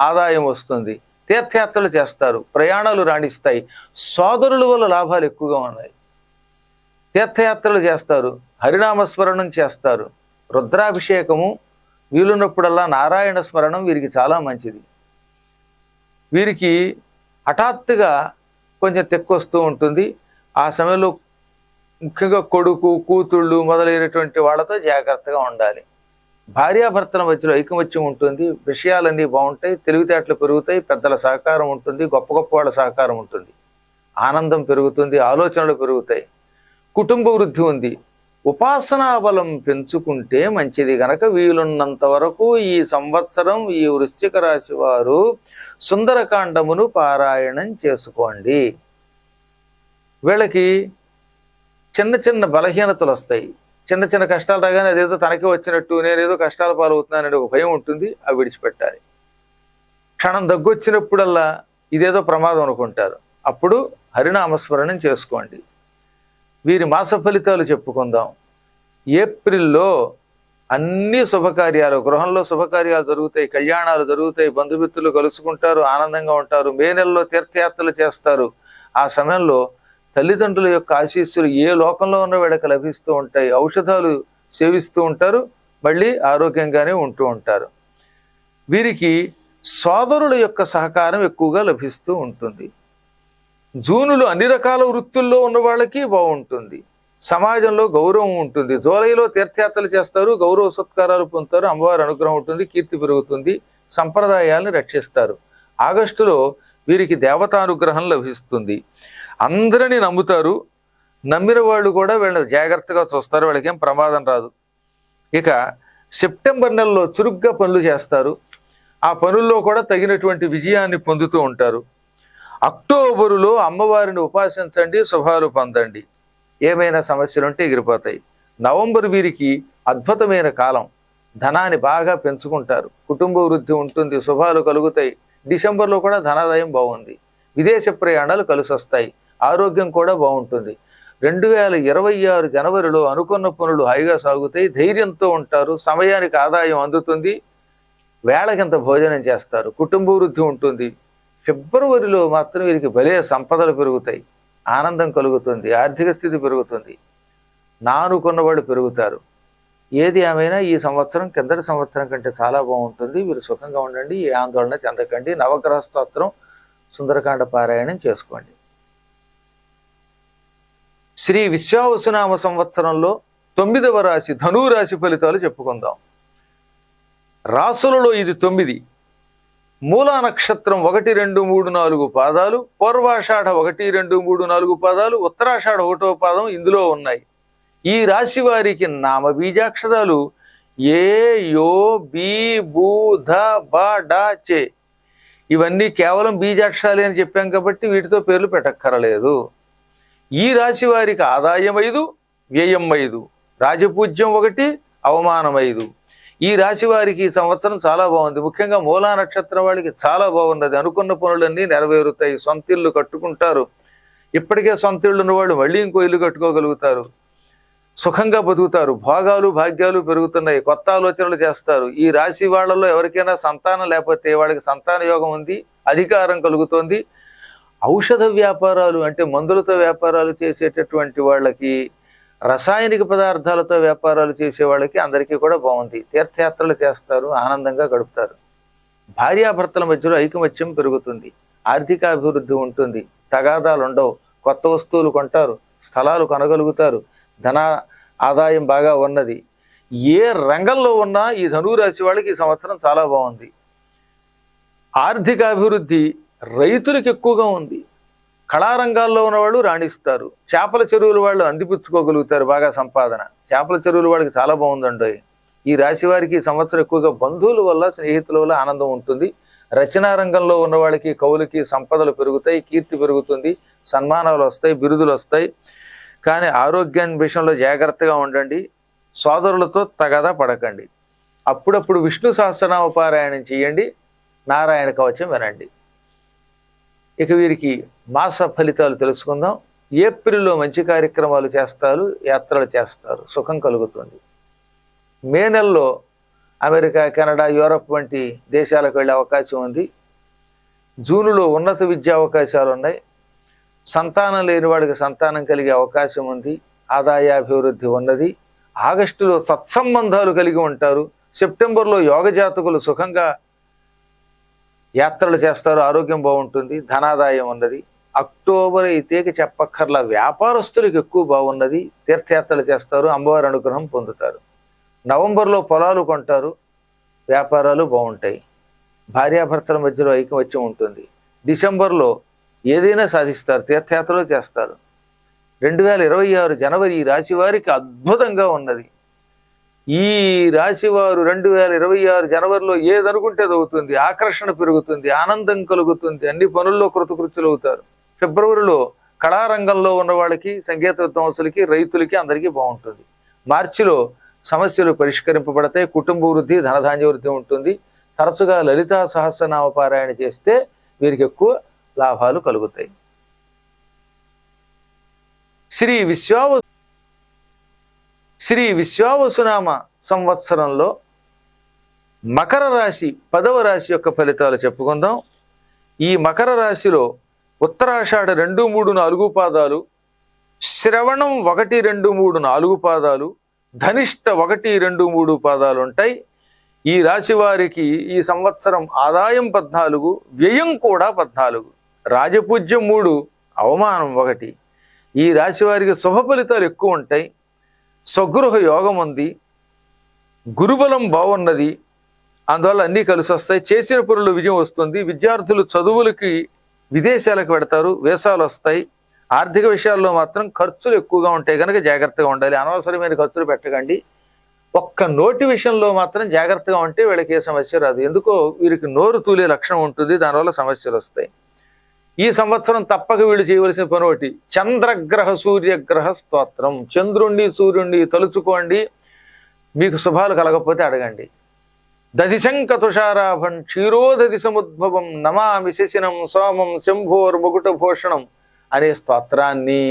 ఆదాయం వస్తుంది, తీర్థయాత్రలు చేస్తారు, ప్రయాణాలు రాణిస్తాయి, సోదరుల వల్ల లాభాలు ఎక్కువగా ఉన్నాయి. తీర్థయాత్రలు చేస్తారు, హరినామస్మరణం చేస్తారు, రుద్రాభిషేకము, వీలున్నప్పుడల్లా నారాయణ స్మరణం వీరికి చాలా మంచిది. వీరికి హఠాత్తుగా కొంచెం తెక్కొస్తూ ఉంటుంది. ఆ సమయంలో ముఖ్యంగా కొడుకు, కూతుళ్ళు మొదలైనటువంటి వాళ్ళతో జాగ్రత్తగా ఉండాలి. భార్యాభర్తల మధ్యలో ఐకమత్యం ఉంటుంది, విషయాలన్నీ బాగుంటాయి, తెలివితేటలు పెరుగుతాయి, పెద్దల సహకారం ఉంటుంది, గొప్ప గొప్ప వాళ్ళ సహకారం ఉంటుంది, ఆనందం పెరుగుతుంది, ఆలోచనలు పెరుగుతాయి, కుటుంబ వృద్ధి ఉంది. ఉపాసనా బలం పెంచుకుంటే మంచిది గనక వీలున్నంత వరకు ఈ సంవత్సరం ఈ వృశ్చిక రాశి వారు సుందరకాండమును పారాయణం చేసుకోండి. వీళ్ళకి చిన్న చిన్న బలహీనతలు వస్తాయి, చిన్న చిన్న కష్టాలు రాగానే అదేదో తనకే వచ్చినట్టు, నేనేదో కష్టాల పాలవుతున్నానని ఒక భయం ఉంటుంది, అవి విడిచిపెట్టాలి. క్షణం దగ్గొచ్చినప్పుడల్లా ఇదేదో ప్రమాదం అనుకుంటారు, అప్పుడు హరినామస్మరణం చేసుకోండి. వీరి మాస ఫలితాలు చెప్పుకుందాం. ఏప్రిల్లో అన్ని శుభకార్యాలు, గృహంలో శుభకార్యాలు జరుగుతాయి, కళ్యాణాలు జరుగుతాయి, బంధుమిత్రులు కలుసుకుంటారు, ఆనందంగా ఉంటారు. మే నెలలో తీర్థయాత్రలు చేస్తారు. ఆ సమయంలో తల్లిదండ్రుల యొక్క ఆశీస్సులు ఏ లోకంలో ఉన్న వీళ్ళకి లభిస్తూ ఉంటాయి. ఔషధాలు సేవిస్తూ ఉంటారు, మళ్ళీ ఆరోగ్యంగానే ఉంటూ ఉంటారు. వీరికి సోదరుల యొక్క సహకారం ఎక్కువగా లభిస్తూ ఉంటుంది. జూనులో అన్ని రకాల వృత్తుల్లో ఉన్న వాళ్ళకి బాగుంటుంది. సమాజంలో గౌరవం ఉంటుంది. జూలైలో తీర్థయాత్రలు చేస్తారు, గౌరవ సత్కారాలు పొందుతారు, అమ్మవారి అనుగ్రహం ఉంటుంది, కీర్తి పెరుగుతుంది, సంప్రదాయాలను రక్షిస్తారు. ఆగస్టులో వీరికి దేవతానుగ్రహం లభిస్తుంది. అందరినీ నమ్ముతారు. నమ్మిన వాళ్ళు కూడా వీళ్ళని జాగ్రత్తగా చూస్తారు, వాళ్ళకి ఏం ప్రమాదం రాదు. ఇక సెప్టెంబర్ నెలలో చురుగ్గా పనులు చేస్తారు. ఆ పనుల్లో కూడా తగినటువంటి విజయాన్ని పొందుతూ ఉంటారు. అక్టోబరులో అమ్మవారిని ఉపాసించండి, శుభాలు పొందండి. ఏమైనా సమస్యలుంటే ఎగిరిపోతాయి. నవంబర్ వీరికి అద్భుతమైన కాలం. ధనాన్ని బాగా పెంచుకుంటారు, కుటుంబ వృద్ధి ఉంటుంది, శుభాలు కలుగుతాయి. డిసెంబర్లో కూడా ధనాదాయం బాగుంది. విదేశ ప్రయాణాలు కలిసి వస్తాయి. ఆరోగ్యం కూడా బాగుంటుంది. 2026 జనవరిలో అనుకున్న పనులు హాయిగా సాగుతాయి. ధైర్యంతో ఉంటారు. సమయానికి ఆదాయం అందుతుంది. వేళకింత భోజనం చేస్తారు. కుటుంబ వృద్ధి ఉంటుంది. ఫిబ్రవరిలో మాత్రం వీరికి భలే సంపదలు పెరుగుతాయి, ఆనందం కలుగుతుంది, ఆర్థిక స్థితి పెరుగుతుంది, నానుకున్న వాళ్ళు పెరుగుతారు. ఏది ఏమైనా ఈ సంవత్సరం కిందటి సంవత్సరం కంటే చాలా బాగుంటుంది. మీరు సుఖంగా ఉండండి, ఏ ఆందోళన చెందకండి. నవగ్రహ స్తోత్రం, సుందరకాండ పారాయణం చేసుకోండి. శ్రీ విశ్వావసునామ సంవత్సరంలో 9వ రాశి ధనురాశి ఫలితాలు చెప్పుకుందాం. రాసులలో ఇది 9. మూలా నక్షత్రం 1, 2, 3, 4 పాదాలు, పూర్వాషాఢ 1, 2, 3, 4 పాదాలు, ఉత్తరాషాఢ 1వ పాదం ఇందులో ఉన్నాయి. ఈ రాశి వారికి నామ బీజాక్షరాలు ఏ, యో, బి, బూ, ధ, బ, డ, చే. ఇవన్నీ కేవలం బీజాక్షరాలే అని చెప్పాం కాబట్టి వీటితో పేర్లు పెట్టక్కరలేదు. ఈ రాశి వారికి ఆదాయం 5, వ్యయం 5, రాజపూజ్యం 1, అవమానం 5. ఈ రాశి వారికి ఈ సంవత్సరం చాలా బాగుంది. ముఖ్యంగా మూలా నక్షత్రం వాళ్ళకి చాలా బాగున్నది. అనుకున్న పనులన్నీ నెరవేరుతాయి. సొంత ఇల్లు కట్టుకుంటారు. ఇప్పటికే సొంత ఇళ్ళు ఉన్నవాళ్ళు మళ్ళీ ఇంకో ఇల్లు కట్టుకోగలుగుతారు. సుఖంగా బతుకుతారు. భోగాలు భాగ్యాలు పెరుగుతున్నాయి. కొత్త ఆలోచనలు చేస్తారు. ఈ రాశి వాళ్ళలో ఎవరికైనా సంతానం లేకపోతే వాళ్ళకి సంతాన యోగం ఉంది, అధికారం కలుగుతోంది. ఔషధ వ్యాపారాలు అంటే మందులతో వ్యాపారాలు చేసేటటువంటి వాళ్ళకి, రసాయనిక పదార్థాలతో వ్యాపారాలు చేసే వాళ్ళకి అందరికీ కూడా బాగుంది. తీర్థయాత్రలు చేస్తారు, ఆనందంగా గడుపుతారు. భార్యాభర్తల మధ్యలో ఐకమత్యం పెరుగుతుంది. ఆర్థికాభివృద్ధి ఉంటుంది. తగాదాలు ఉండవు. కొత్త వస్తువులు కొంటారు, స్థలాలు కొనగలుగుతారు. ధన ఆదాయం బాగా ఉన్నది. ఏ రంగంలో ఉన్నా ఈ ధనురాశి వాళ్ళకి ఈ సంవత్సరం చాలా బాగుంది. ఆర్థికాభివృద్ధి రైతులకు ఎక్కువగా ఉంది. కళారంగాల్లో ఉన్నవాళ్ళు రాణిస్తారు. చేపల చెరువుల వాళ్ళు అందిపుచ్చుకోగలుగుతారు బాగా సంపాదన. చేపల చెరువుల వాళ్ళకి చాలా బాగుందండి. ఈ రాశి వారికి ఈ సంవత్సరం ఎక్కువగా బంధువుల వల్ల, స్నేహితుల వల్ల ఆనందం ఉంటుంది. రచనా రంగంలో ఉన్న వాళ్ళకి, కవులకి సంపదలు పెరుగుతాయి, కీర్తి పెరుగుతుంది, సన్మానాలు వస్తాయి, బిరుదులు వస్తాయి. కానీ ఆరోగ్యాన్ని విషయంలో జాగ్రత్తగా ఉండండి. సోదరులతో తగదా పడకండి. అప్పుడప్పుడు విష్ణు సహస్రనామ పారాయణం చేయండి. నారాయణ కవచం వినండి. ఇక వీరికి మాస ఫలితాలు తెలుసుకుందాం. ఏప్రిల్లో మంచి కార్యక్రమాలు చేస్తారు, యాత్రలు చేస్తారు, సుఖం కలుగుతుంది. మే నెలలో అమెరికా, కెనడా, యూరప్ వంటి దేశాలకు వెళ్ళే అవకాశం ఉంది. జూన్లో ఉన్నత విద్యా అవకాశాలు ఉన్నాయి. సంతానం లేని వాడికి సంతానం కలిగే అవకాశం ఉంది. ఆదాయాభివృద్ధి ఉన్నది. ఆగస్టులో సత్సంబంధాలు కలిగి ఉంటారు. సెప్టెంబర్లో యోగ జాతకులు సుఖంగా యాత్రలు చేస్తారు, ఆరోగ్యం బాగుంటుంది, ధనాదాయం ఉన్నది. అక్టోబర్ అయితే చెప్పక్కర్లా, వ్యాపారస్తులకు ఎక్కువ బాగున్నది. తీర్థయాత్రలు చేస్తారు, అమ్మవారి అనుగ్రహం పొందుతారు. నవంబర్లో పొలాలు కొంటారు, వ్యాపారాలు బాగుంటాయి. భార్యాభర్తల మధ్యలో ఐకమత్యం ఉంటుంది. డిసెంబర్లో ఏదైనా సాధిస్తారు, తీర్థయాత్రలు చేస్తారు. 2026 జనవరి ఈ రాశి వారికి అద్భుతంగా ఉన్నది. ఈ రాశివారు 2026 జనవరిలో ఏదనుకుంటే అది అవుతుంది. ఆకర్షణ పెరుగుతుంది, ఆనందం కలుగుతుంది, అన్ని పనుల్లో కృతకృత్యులు అవుతారు. ఫిబ్రవరిలో కళారంగంలో ఉన్న వాళ్ళకి, సంగీత విద్వాంసులకి, రైతులకి అందరికీ బాగుంటుంది. మార్చిలో సమస్యలు పరిష్కరింపబడతాయి. కుటుంబ వృద్ధి, ధనధాన్య వృద్ధి ఉంటుంది. తరచుగా లలితా సహస్రనామ పారాయణ చేస్తే వీరికి ఎక్కువ లాభాలు కలుగుతాయి. శ్రీ విశ్వావసునామ సంవత్సరంలో మకర రాశి 10వ రాశి యొక్క ఫలితాలు చెప్పుకుందాం. ఈ మకర రాశిలో ఉత్తరాషాఢ 2, 3, 4 పాదాలు, శ్రవణం 1, 2, 3, 4 పాదాలు, ధనిష్ట 1, 2, 3 పాదాలు ఉంటాయి. ఈ రాశి వారికి ఈ సంవత్సరం ఆదాయం 14, వ్యయం కూడా 14. రాజపూజ్యం 3, అవమానం ఒకటి. ఈ రాశి వారికి శుభ ఫలితాలు ఎక్కువ ఉంటాయి. స్వగృహ యోగం ఉంది, గురుబలం బాగున్నది, అందువల్ల అన్నీ కలిసి వస్తాయి. చేసిన పనులు విజయం వస్తుంది. విద్యార్థులు చదువులకి విదేశాలకు పెడతారు, వేసాలు వస్తాయి. ఆర్థిక విషయాల్లో మాత్రం ఖర్చులు ఎక్కువగా ఉంటాయి కనుక జాగ్రత్తగా ఉండాలి. అనవసరమైన ఖర్చులు పెట్టకండి. ఒక్క నోటి విషయంలో మాత్రం జాగ్రత్తగా ఉంటే వీళ్ళకి ఏ సమస్య రాదు. ఎందుకో వీరికి నోరు తూలే లక్షణం ఉంటుంది, దానివల్ల సమస్యలు వస్తాయి. ఈ సంవత్సరం తప్పక వీళ్ళు చేయవలసిన పని ఒకటి, చంద్రగ్రహ సూర్యగ్రహ స్తోత్రం. చంద్రుణ్ణి సూర్యుణ్ణి తలుచుకోండి, మీకు శుభాలు కలగకపోతే అడగండి. దధిశంక తుషారాభం క్షీరోదధి సముద్భవం నమామి శశినం సోమం శంభోర్ ముకుట భూషణం అనే స్తోత్రాన్ని,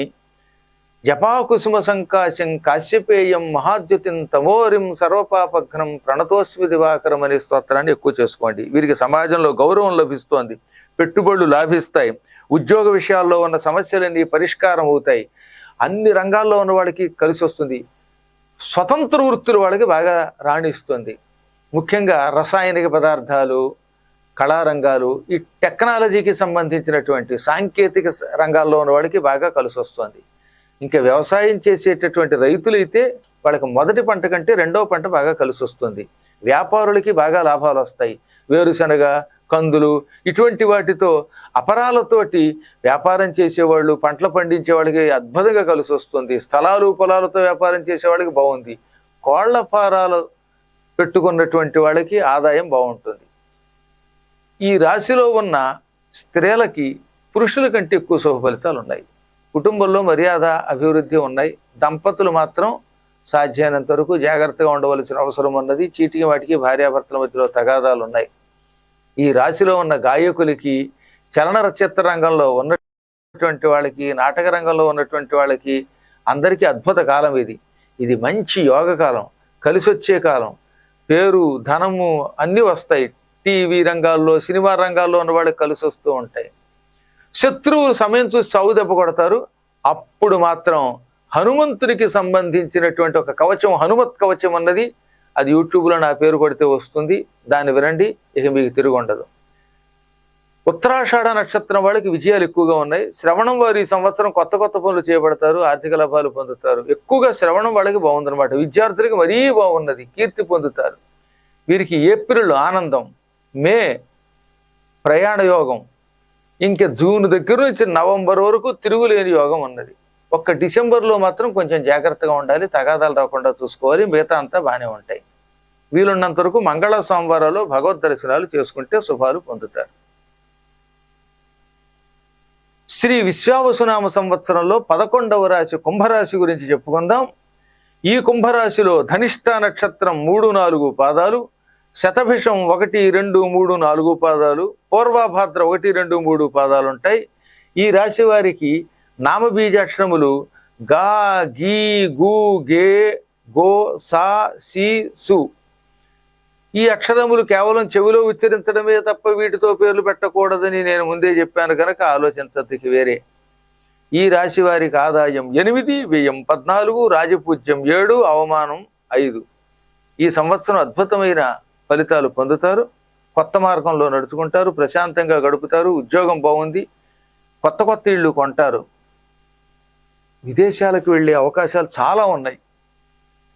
జపాకుసుమ సంకాశం కాశ్యపేయం మహాద్యుతిం తమోరిం సర్వపాపఘ్నం ప్రణతోస్మి దివాకరం అనే స్తోత్రాన్ని ఎక్కువ చేసుకోండి. వీరికి సమాజంలో గౌరవం లభిస్తోంది, పెట్టుబడులు లాభిస్తాయి, ఉద్యోగ విషయాల్లో ఉన్న సమస్యలన్నీ పరిష్కారం అవుతాయి, అన్ని రంగాల్లో ఉన్న వాళ్ళకి కలిసి వస్తుంది, స్వతంత్ర వృత్తుల వాళ్ళకి బాగా రాణిస్తుంది. ముఖ్యంగా రసాయనిక పదార్థాలు, కళారంగాలు, ఈ టెక్నాలజీకి సంబంధించినటువంటి సాంకేతిక రంగాల్లో ఉన్న వాళ్ళకి బాగా కలిసి వస్తుంది. ఇంకా వ్యవసాయం చేసేటటువంటి రైతులైతే వాళ్ళకి మొదటి పంట కంటే రెండవ పంట బాగా కలిసి వస్తుంది. వ్యాపారులకి బాగా లాభాలు వస్తాయి. వేరుశనగ, కందులు ఇటువంటి వాటితో అపరాలతోటి వ్యాపారం చేసేవాళ్ళు, పంటలు పండించే వాళ్ళకి అద్భుతంగా కలిసి వస్తుంది. స్థలాలు పొలాలతో వ్యాపారం చేసే వాళ్ళకి బాగుంది. కోళ్ల ఫారాలు పెట్టుకున్నటువంటి వాళ్ళకి ఆదాయం బాగుంటుంది. ఈ రాశిలో ఉన్న స్త్రీలకి పురుషుల కంటే ఎక్కువ శుభ ఫలితాలు ఉన్నాయి. కుటుంబంలో మర్యాద, అభివృద్ధి ఉన్నాయి. దంపతులు మాత్రం సాధ్యమైనంత వరకు జాగ్రత్తగా ఉండవలసిన అవసరం ఉన్నది. చీటికి వాటికి భార్యాభర్తల మధ్యలో తగాదాలు ఉన్నాయి. ఈ రాశిలో ఉన్న గాయకులకి, చలనచిత్ర రంగంలో ఉన్నటువంటి వాళ్ళకి, నాటక రంగంలో ఉన్నటువంటి వాళ్ళకి అందరికీ అద్భుత కాలం ఇది. ఇది మంచి యోగ కాలం, కలిసి వచ్చే కాలం. పేరు, ధనము అన్నీ వస్తాయి. టీవీ రంగాల్లో, సినిమా రంగాల్లో ఉన్న వాళ్ళకి కలిసి వస్తూ ఉంటాయి. శత్రువులు సమయం చూసి చావు దెబ్బ కొడతారు. అప్పుడు మాత్రం హనుమంతుడికి సంబంధించినటువంటి ఒక కవచం, హనుమత్ కవచం అన్నది, అది యూట్యూబ్లో నా పేరు కొడితే వస్తుంది, దాన్ని వినండి, ఇక మీకు తిరుగు ఉండదు. ఉత్తరాషాఢ నక్షత్రం వాళ్ళకి విజయాలు ఎక్కువగా ఉన్నాయి. శ్రవణం వారు ఈ సంవత్సరం కొత్త కొత్త పనులు చేపడతారు, ఆర్థిక లాభాలు పొందుతారు. ఎక్కువగా శ్రవణం వాళ్ళకి బాగుందన్నమాట. విద్యార్థులకి మరీ బాగున్నది, కీర్తి పొందుతారు. వీరికి ఏప్రిల్ ఆనందం, మే ప్రయాణ యోగం, ఇంకా జూన్ దగ్గర నుంచి నవంబర్ వరకు తిరుగులేని యోగం ఉన్నది. ఒక్క డిసెంబర్లో మాత్రం కొంచెం జాగ్రత్తగా ఉండాలి, తగాదాలు రాకుండా చూసుకోవాలి. మిగతా అంతా బాగానే ఉంటాయి. వీలున్నంత వరకు మంగళ సోమవారాలు భగవద్ దర్శనాలు చేసుకుంటే శుభాలు పొందుతారు. శ్రీ విశ్వావసునామ సంవత్సరంలో 11వ రాశి కుంభరాశి గురించి చెప్పుకుందాం. ఈ కుంభరాశిలో ధనిష్ట నక్షత్రం 3, 4 పాదాలు, శతభిషం 1, 2, 3, 4 పాదాలు, పూర్వభాద్ర 1, 2, 3 పాదాలు ఉంటాయి. ఈ రాశి వారికి నామబీజాక్షరములు గా, గీ, గు, గే, గో, సా, సి, సు. ఈ అక్షరములు కేవలం చెవిలో ఉచ్చరించడమే తప్ప వీటితో పేర్లు పెట్టకూడదని నేను ముందే చెప్పాను కనుక ఆలోచించద్దుకి వేరే. ఈ రాశి వారికి ఆదాయం 8, వ్యయం 14, రాజపూజ్యం 7, అవమానం 5. ఈ సంవత్సరం అద్భుతమైన ఫలితాలు పొందుతారు. కొత్త మార్గంలో నడుచుకుంటారు, ప్రశాంతంగా గడుపుతారు, ఉద్యోగం బాగుంది, కొత్త కొత్త ఇళ్ళు కొంటారు. విదేశాలకు వెళ్ళే అవకాశాలు చాలా ఉన్నాయి.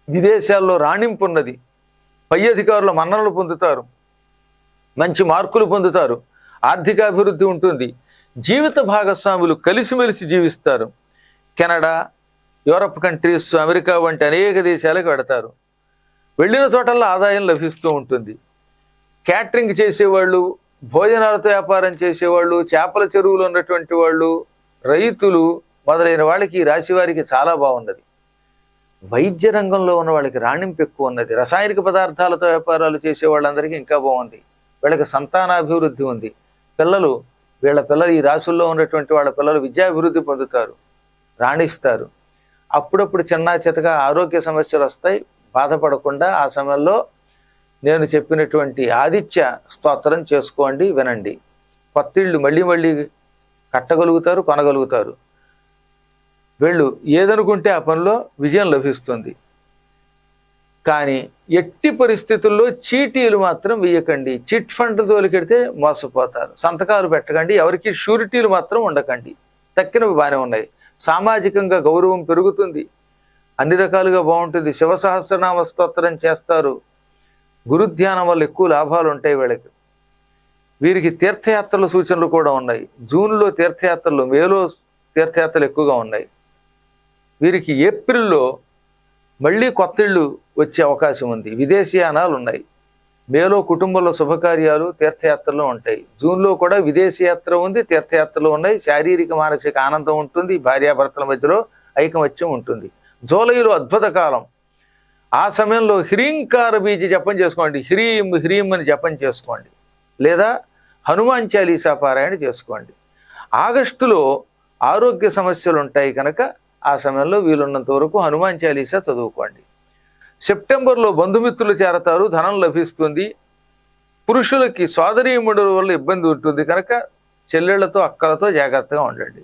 విదేశాల్లో రాణింపు ఉన్నది. పై అధికారుల మన్ననలు పొందుతారు, మంచి మార్కులు పొందుతారు, ఆర్థికాభివృద్ధి ఉంటుంది. జీవిత భాగస్వాములు కలిసిమెలిసి జీవిస్తారు. కెనడా, యూరప్ కంట్రీస్, అమెరికా వంటి అనేక దేశాలకు వెడతారు. వెళ్ళిన చోటల్లో ఆదాయం లభిస్తూ ఉంటుంది. క్యాటరింగ్ చేసేవాళ్ళు, భోజనాలతో వ్యాపారం చేసేవాళ్ళు, చేపల చెరువులు ఉన్నటువంటి వాళ్ళు, రైతులు మొదలైన వాళ్ళకి ఈ రాశి వారికి చాలా బాగున్నది. వైద్య రంగంలో ఉన్న వాళ్ళకి రాణింపు ఎక్కువ ఉన్నది. రసాయనిక పదార్థాలతో వ్యాపారాలు చేసే వాళ్ళందరికీ ఇంకా బాగుంది. వీళ్ళకి సంతానాభివృద్ధి ఉంది. వీళ్ళ పిల్లలు, ఈ రాశుల్లో ఉన్నటువంటి వాళ్ళ పిల్లలు విద్యాభివృద్ధి పొందుతారు, రాణిస్తారు. అప్పుడప్పుడు చిన్న చితగా ఆరోగ్య సమస్యలు వస్తాయి. బాధపడకుండా ఆ సమయంలో నేను చెప్పినటువంటి ఆదిత్య స్తోత్రం చేసుకోండి, వినండి. కొత్తిళ్ళు మళ్ళీ మళ్ళీ కట్టగలుగుతారు, కొనగలుగుతారు. వీళ్ళు ఏదనుకుంటే ఆ పనిలో విజయం లభిస్తుంది. కానీ ఎట్టి పరిస్థితుల్లో చీటీలు మాత్రం వేయకండి. చిట్ ఫండ్ తోలికెడితే మోసపోతారు. సంతకాలు పెట్టకండి. ఎవరికి షూరిటీలు మాత్రం ఉండకండి. తక్కినవి బాగానే ఉన్నాయి. సామాజికంగా గౌరవం పెరుగుతుంది, అన్ని రకాలుగా బాగుంటుంది. శివ సహస్రనామ స్తోత్రం చేస్తారు. గురుధ్యానం వల్ల ఎక్కువ లాభాలు ఉంటాయి వీళ్ళకి. వీరికి తీర్థయాత్రల సూచనలు కూడా ఉన్నాయి. జూన్లో తీర్థయాత్రలు, మేలో తీర్థయాత్రలు ఎక్కువగా ఉన్నాయి. వీరికి ఏప్రిల్లో మళ్ళీ కొత్త ఇళ్ళు వచ్చే అవకాశం ఉంది. విదేశీయానాలు ఉన్నాయి. మేలో కుటుంబంలో శుభకార్యాలు, తీర్థయాత్రలు ఉంటాయి. జూన్లో కూడా విదేశీ యాత్ర ఉంది, తీర్థయాత్రలు ఉన్నాయి. శారీరక మానసిక ఆనందం ఉంటుంది. భార్యాభర్తల మధ్యలో ఐకమత్యం ఉంటుంది. జూలైలో అద్భుత కాలం. ఆ సమయంలో హ్రీంకార బీజ జపం చేసుకోండి. హ్రీం హ్రీం అని జపం చేసుకోండి, లేదా హనుమాన్ చాలీసా పారాయణ చేసుకోండి. ఆగస్టులో ఆరోగ్య సమస్యలు ఉంటాయి కనుక ఆ సమయంలో వీలున్నంత వరకు హనుమాన్ చాలీసా చదువుకోండి. సెప్టెంబర్లో బంధుమిత్రులు చేరతారు, ధనం లభిస్తుంది. పురుషులకి సోదరీమణుల వల్ల ఇబ్బంది ఉంటుంది కనుక చెల్లెళ్లతో అక్కలతో జాగ్రత్తగా ఉండండి.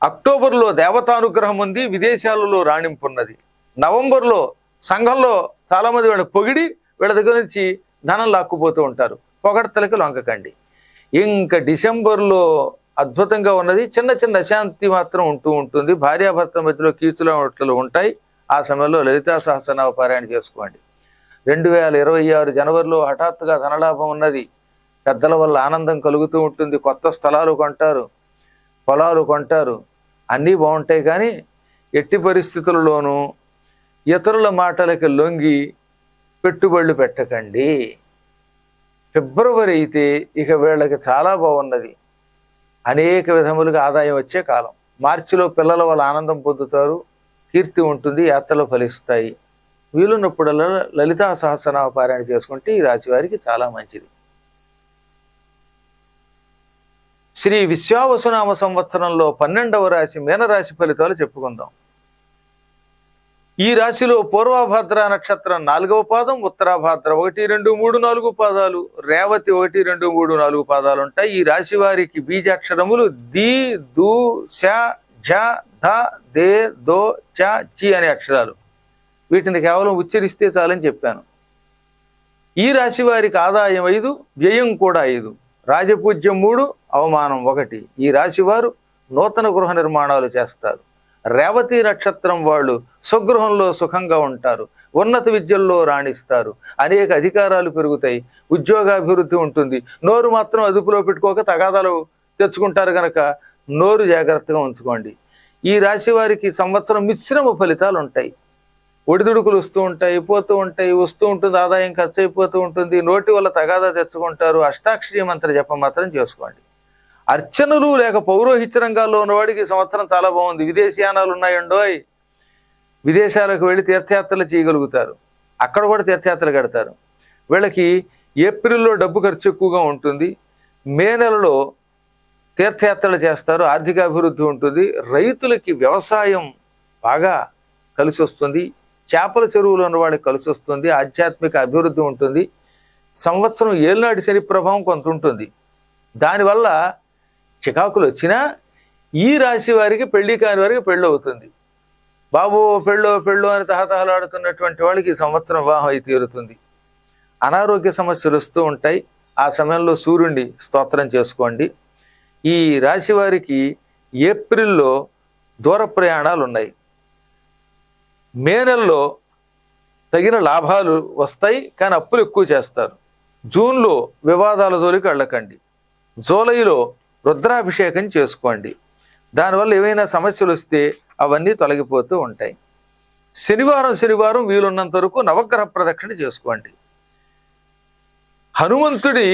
అక్టోబర్లో దేవతానుగ్రహం ఉంది, విదేశాలలో రాణింపున్నది. నవంబర్లో సంఘంలో చాలామంది వీళ్ళని పొగిడి వీళ్ళ దగ్గర నుంచి ధనం లాక్కుపోతూ ఉంటారు. పొగడ్తలకి లొంకకండి. ఇంకా డిసెంబర్లో అద్భుతంగా ఉన్నది. చిన్న చిన్న అశాంతి మాత్రం ఉంటూ ఉంటుంది. భార్యాభర్తల మధ్యలో కీచులు ఉంటాయి. ఆ సమయంలో లలితా సహస్రనామ పారాయణ చేసుకోండి. 2026 జనవరిలో హఠాత్తుగా ధనలాభం ఉన్నది. పెద్దల వల్ల ఆనందం కలుగుతూ ఉంటుంది. కొత్త స్థలాలు కొంటారు, పొలాలు కొంటారు, అన్నీ బాగుంటాయి. కానీ ఎట్టి పరిస్థితులలోనూ ఇతరుల మాటలకి లొంగి పెట్టుబడులు పెట్టకండి. ఫిబ్రవరి అయితే ఇక వీళ్ళకి చాలా బాగున్నది. అనేక విధములుగా ఆదాయం వచ్చే కాలం. మార్చిలో పిల్లల వల్ల ఆనందం పొందుతారు, కీర్తి ఉంటుంది, యాత్రలు ఫలిస్తాయి. వీలున్నప్పుడల్లా లలితా సహస్రనామ పారాయణ చేసుకుంటే ఈ రాశి వారికి చాలా మంచిది. శ్రీ విశ్వావసునామ సంవత్సరంలో 12వ రాశి మీనరాశి ఫలితాలు చెప్పుకుందాం. ఈ రాశిలో పూర్వభాద్ర నక్షత్రం 4వ పాదం, ఉత్తరాభాద్ర 1, 2, 3, 4 పాదాలు, రేవతి 1, 2, 3, 4 పాదాలు ఉంటాయి. ఈ రాశి వారికి బీజాక్షరములు ది, దు, శ, ఝ, ధ, దే, దో, చ, చి అనే అక్షరాలు. వీటిని కేవలం ఉచ్చరిస్తే చాలని చెప్పాను. ఈ రాశి వారికి ఆదాయం 5, వ్యయం కూడా 5, రాజపూజ్యం 3, అవమానం 1. ఈ రాశి వారు నూతన గృహ నిర్మాణాలు చేస్తారు. రేవతి నక్షత్రం వాళ్ళు స్వగృహంలో సుఖంగా ఉంటారు, ఉన్నత విద్యల్లో రాణిస్తారు, అనేక అధికారాలు పెరుగుతాయి, ఉద్యోగాభివృద్ధి ఉంటుంది. నోరు మాత్రం అదుపులో పెట్టుకోక తగాదాలు తెచ్చుకుంటారు కనుక నోరు జాగ్రత్తగా ఉంచుకోండి. ఈ రాశి వారికి సంవత్సరం మిశ్రమ ఫలితాలు ఉంటాయి. ఒడిదుడుకులు వస్తూ ఉంటాయి, పోతూ ఉంటాయి, వస్తూ ఉంటుంది, ఆదాయం ఖర్చు అయిపోతూ ఉంటుంది, నోటి వల్ల తగాదా తెచ్చుకుంటారు. అష్టాక్షరీ మంత్ర జపం మాత్రం చేసుకోండి. అర్చనలు లేక పౌరోహిత్య రంగాల్లో ఉన్నవాడికి సంవత్సరం చాలా బాగుంది. విదేశీయానాలు ఉన్నాయండోయ్, విదేశాలకు వెళ్ళి తీర్థయాత్రలు చేయగలుగుతారు, అక్కడ కూడా తీర్థయాత్రలు కడతారు. వీళ్ళకి ఏప్రిల్లో డబ్బు ఖర్చు ఎక్కువగా ఉంటుంది, మే నెలలో తీర్థయాత్రలు చేస్తారు, ఆర్థిక అభివృద్ధి ఉంటుంది. రైతులకి వ్యవసాయం బాగా కలిసి వస్తుంది, చేపల చెరువులు ఉన్న వాళ్ళకి కలిసి వస్తుంది, ఆధ్యాత్మిక అభివృద్ధి ఉంటుంది. సంవత్సరం ఏళ్ళనాటి శని ప్రభావం కొంత ఉంటుంది. దానివల్ల చికాకులు వచ్చినా ఈ రాశి వారికి పెళ్లి కాని వారికి పెళ్ళి అవుతుంది. బాబు పెళ్ళో అని తహతహలాడుతున్నటువంటి వాళ్ళకి ఈ సంవత్సరం వివాహం అయి తీరుతుంది. అనారోగ్య సమస్యలు వస్తూ ఉంటాయి. ఆ సమయంలో సూర్యుడిని స్తోత్రం చేసుకోండి. ఈ రాశి వారికి ఏప్రిల్లో దూర ప్రయాణాలు ఉన్నాయి. మే నెలలో తగిన లాభాలు వస్తాయి, కానీ అప్పులు ఎక్కువ చేస్తారు. జూన్లో వివాదాల జోలికి వెళ్ళకండి. జూలైలో రుద్రాభిషేకం చేసుకోండి. దానివల్ల ఏవైనా సమస్యలు వస్తే అవన్నీ తొలగిపోతూ ఉంటాయి. శనివారం వీలున్నంత వరకు నవగ్రహ ప్రదక్షిణ చేసుకోండి. హనుమంతుడి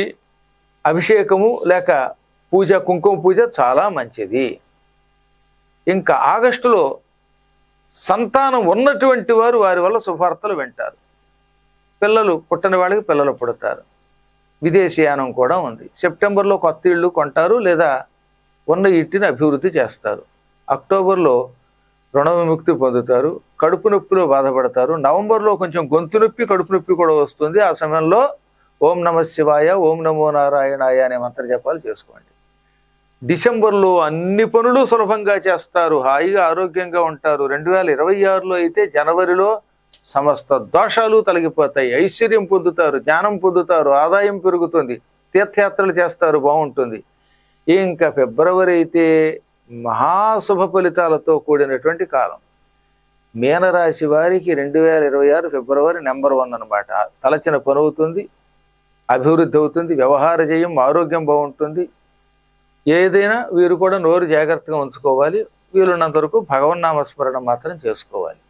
అభిషేకము లేక పూజ, కుంకుమ పూజ చాలా మంచిది. ఇంకా ఆగస్టులో సంతానం ఉన్నటువంటి వారు వారి వల్ల శుభార్తలు వింటారు. పిల్లలు పుట్టని వాళ్ళకి పిల్లలు పుడతారు. విదేశీయానం కూడా ఉంది. సెప్టెంబర్లో కొత్త ఇళ్ళు కొంటారు లేదా ఉన్న ఇంటిని అభివృద్ధి చేస్తారు. అక్టోబర్లో రుణ విముక్తి పొందుతారు. కడుపు నొప్పిలో బాధపడతారు. నవంబర్లో కొంచెం గొంతు నొప్పి, కడుపు నొప్పి కూడా వస్తుంది. ఆ సమయంలో ఓం నమ శివాయ, ఓం నమో నారాయణాయ అనే మంత్ర జపాలు చేసుకోండి. డిసెంబర్లో అన్ని పనులు సులభంగా చేస్తారు, హాయిగా ఆరోగ్యంగా ఉంటారు. 2026లో అయితే జనవరిలో సమస్త దోషాలు తొలగిపోతాయి, ఐశ్వర్యం పొందుతారు, జ్ఞానం పొందుతారు, ఆదాయం పెరుగుతుంది, తీర్థయాత్రలు చేస్తారు, బాగుంటుంది. ఇంకా ఫిబ్రవరి అయితే మహాశుభ ఫలితాలతో కూడినటువంటి కాలం. మీనరాశి వారికి 2026 ఫిబ్రవరి నెంబర్ 1 అనమాట. తలచిన పని అవుతుంది, అభివృద్ధి అవుతుంది, వ్యవహార జయం, ఆరోగ్యం బాగుంటుంది. ఏదైనా వీరు కూడా నోరు జాగ్రత్తగా ఉంచుకోవాలి. వీలున్నంత వరకు భగవన్నామస్మరణ మాత్రం చేసుకోవాలి.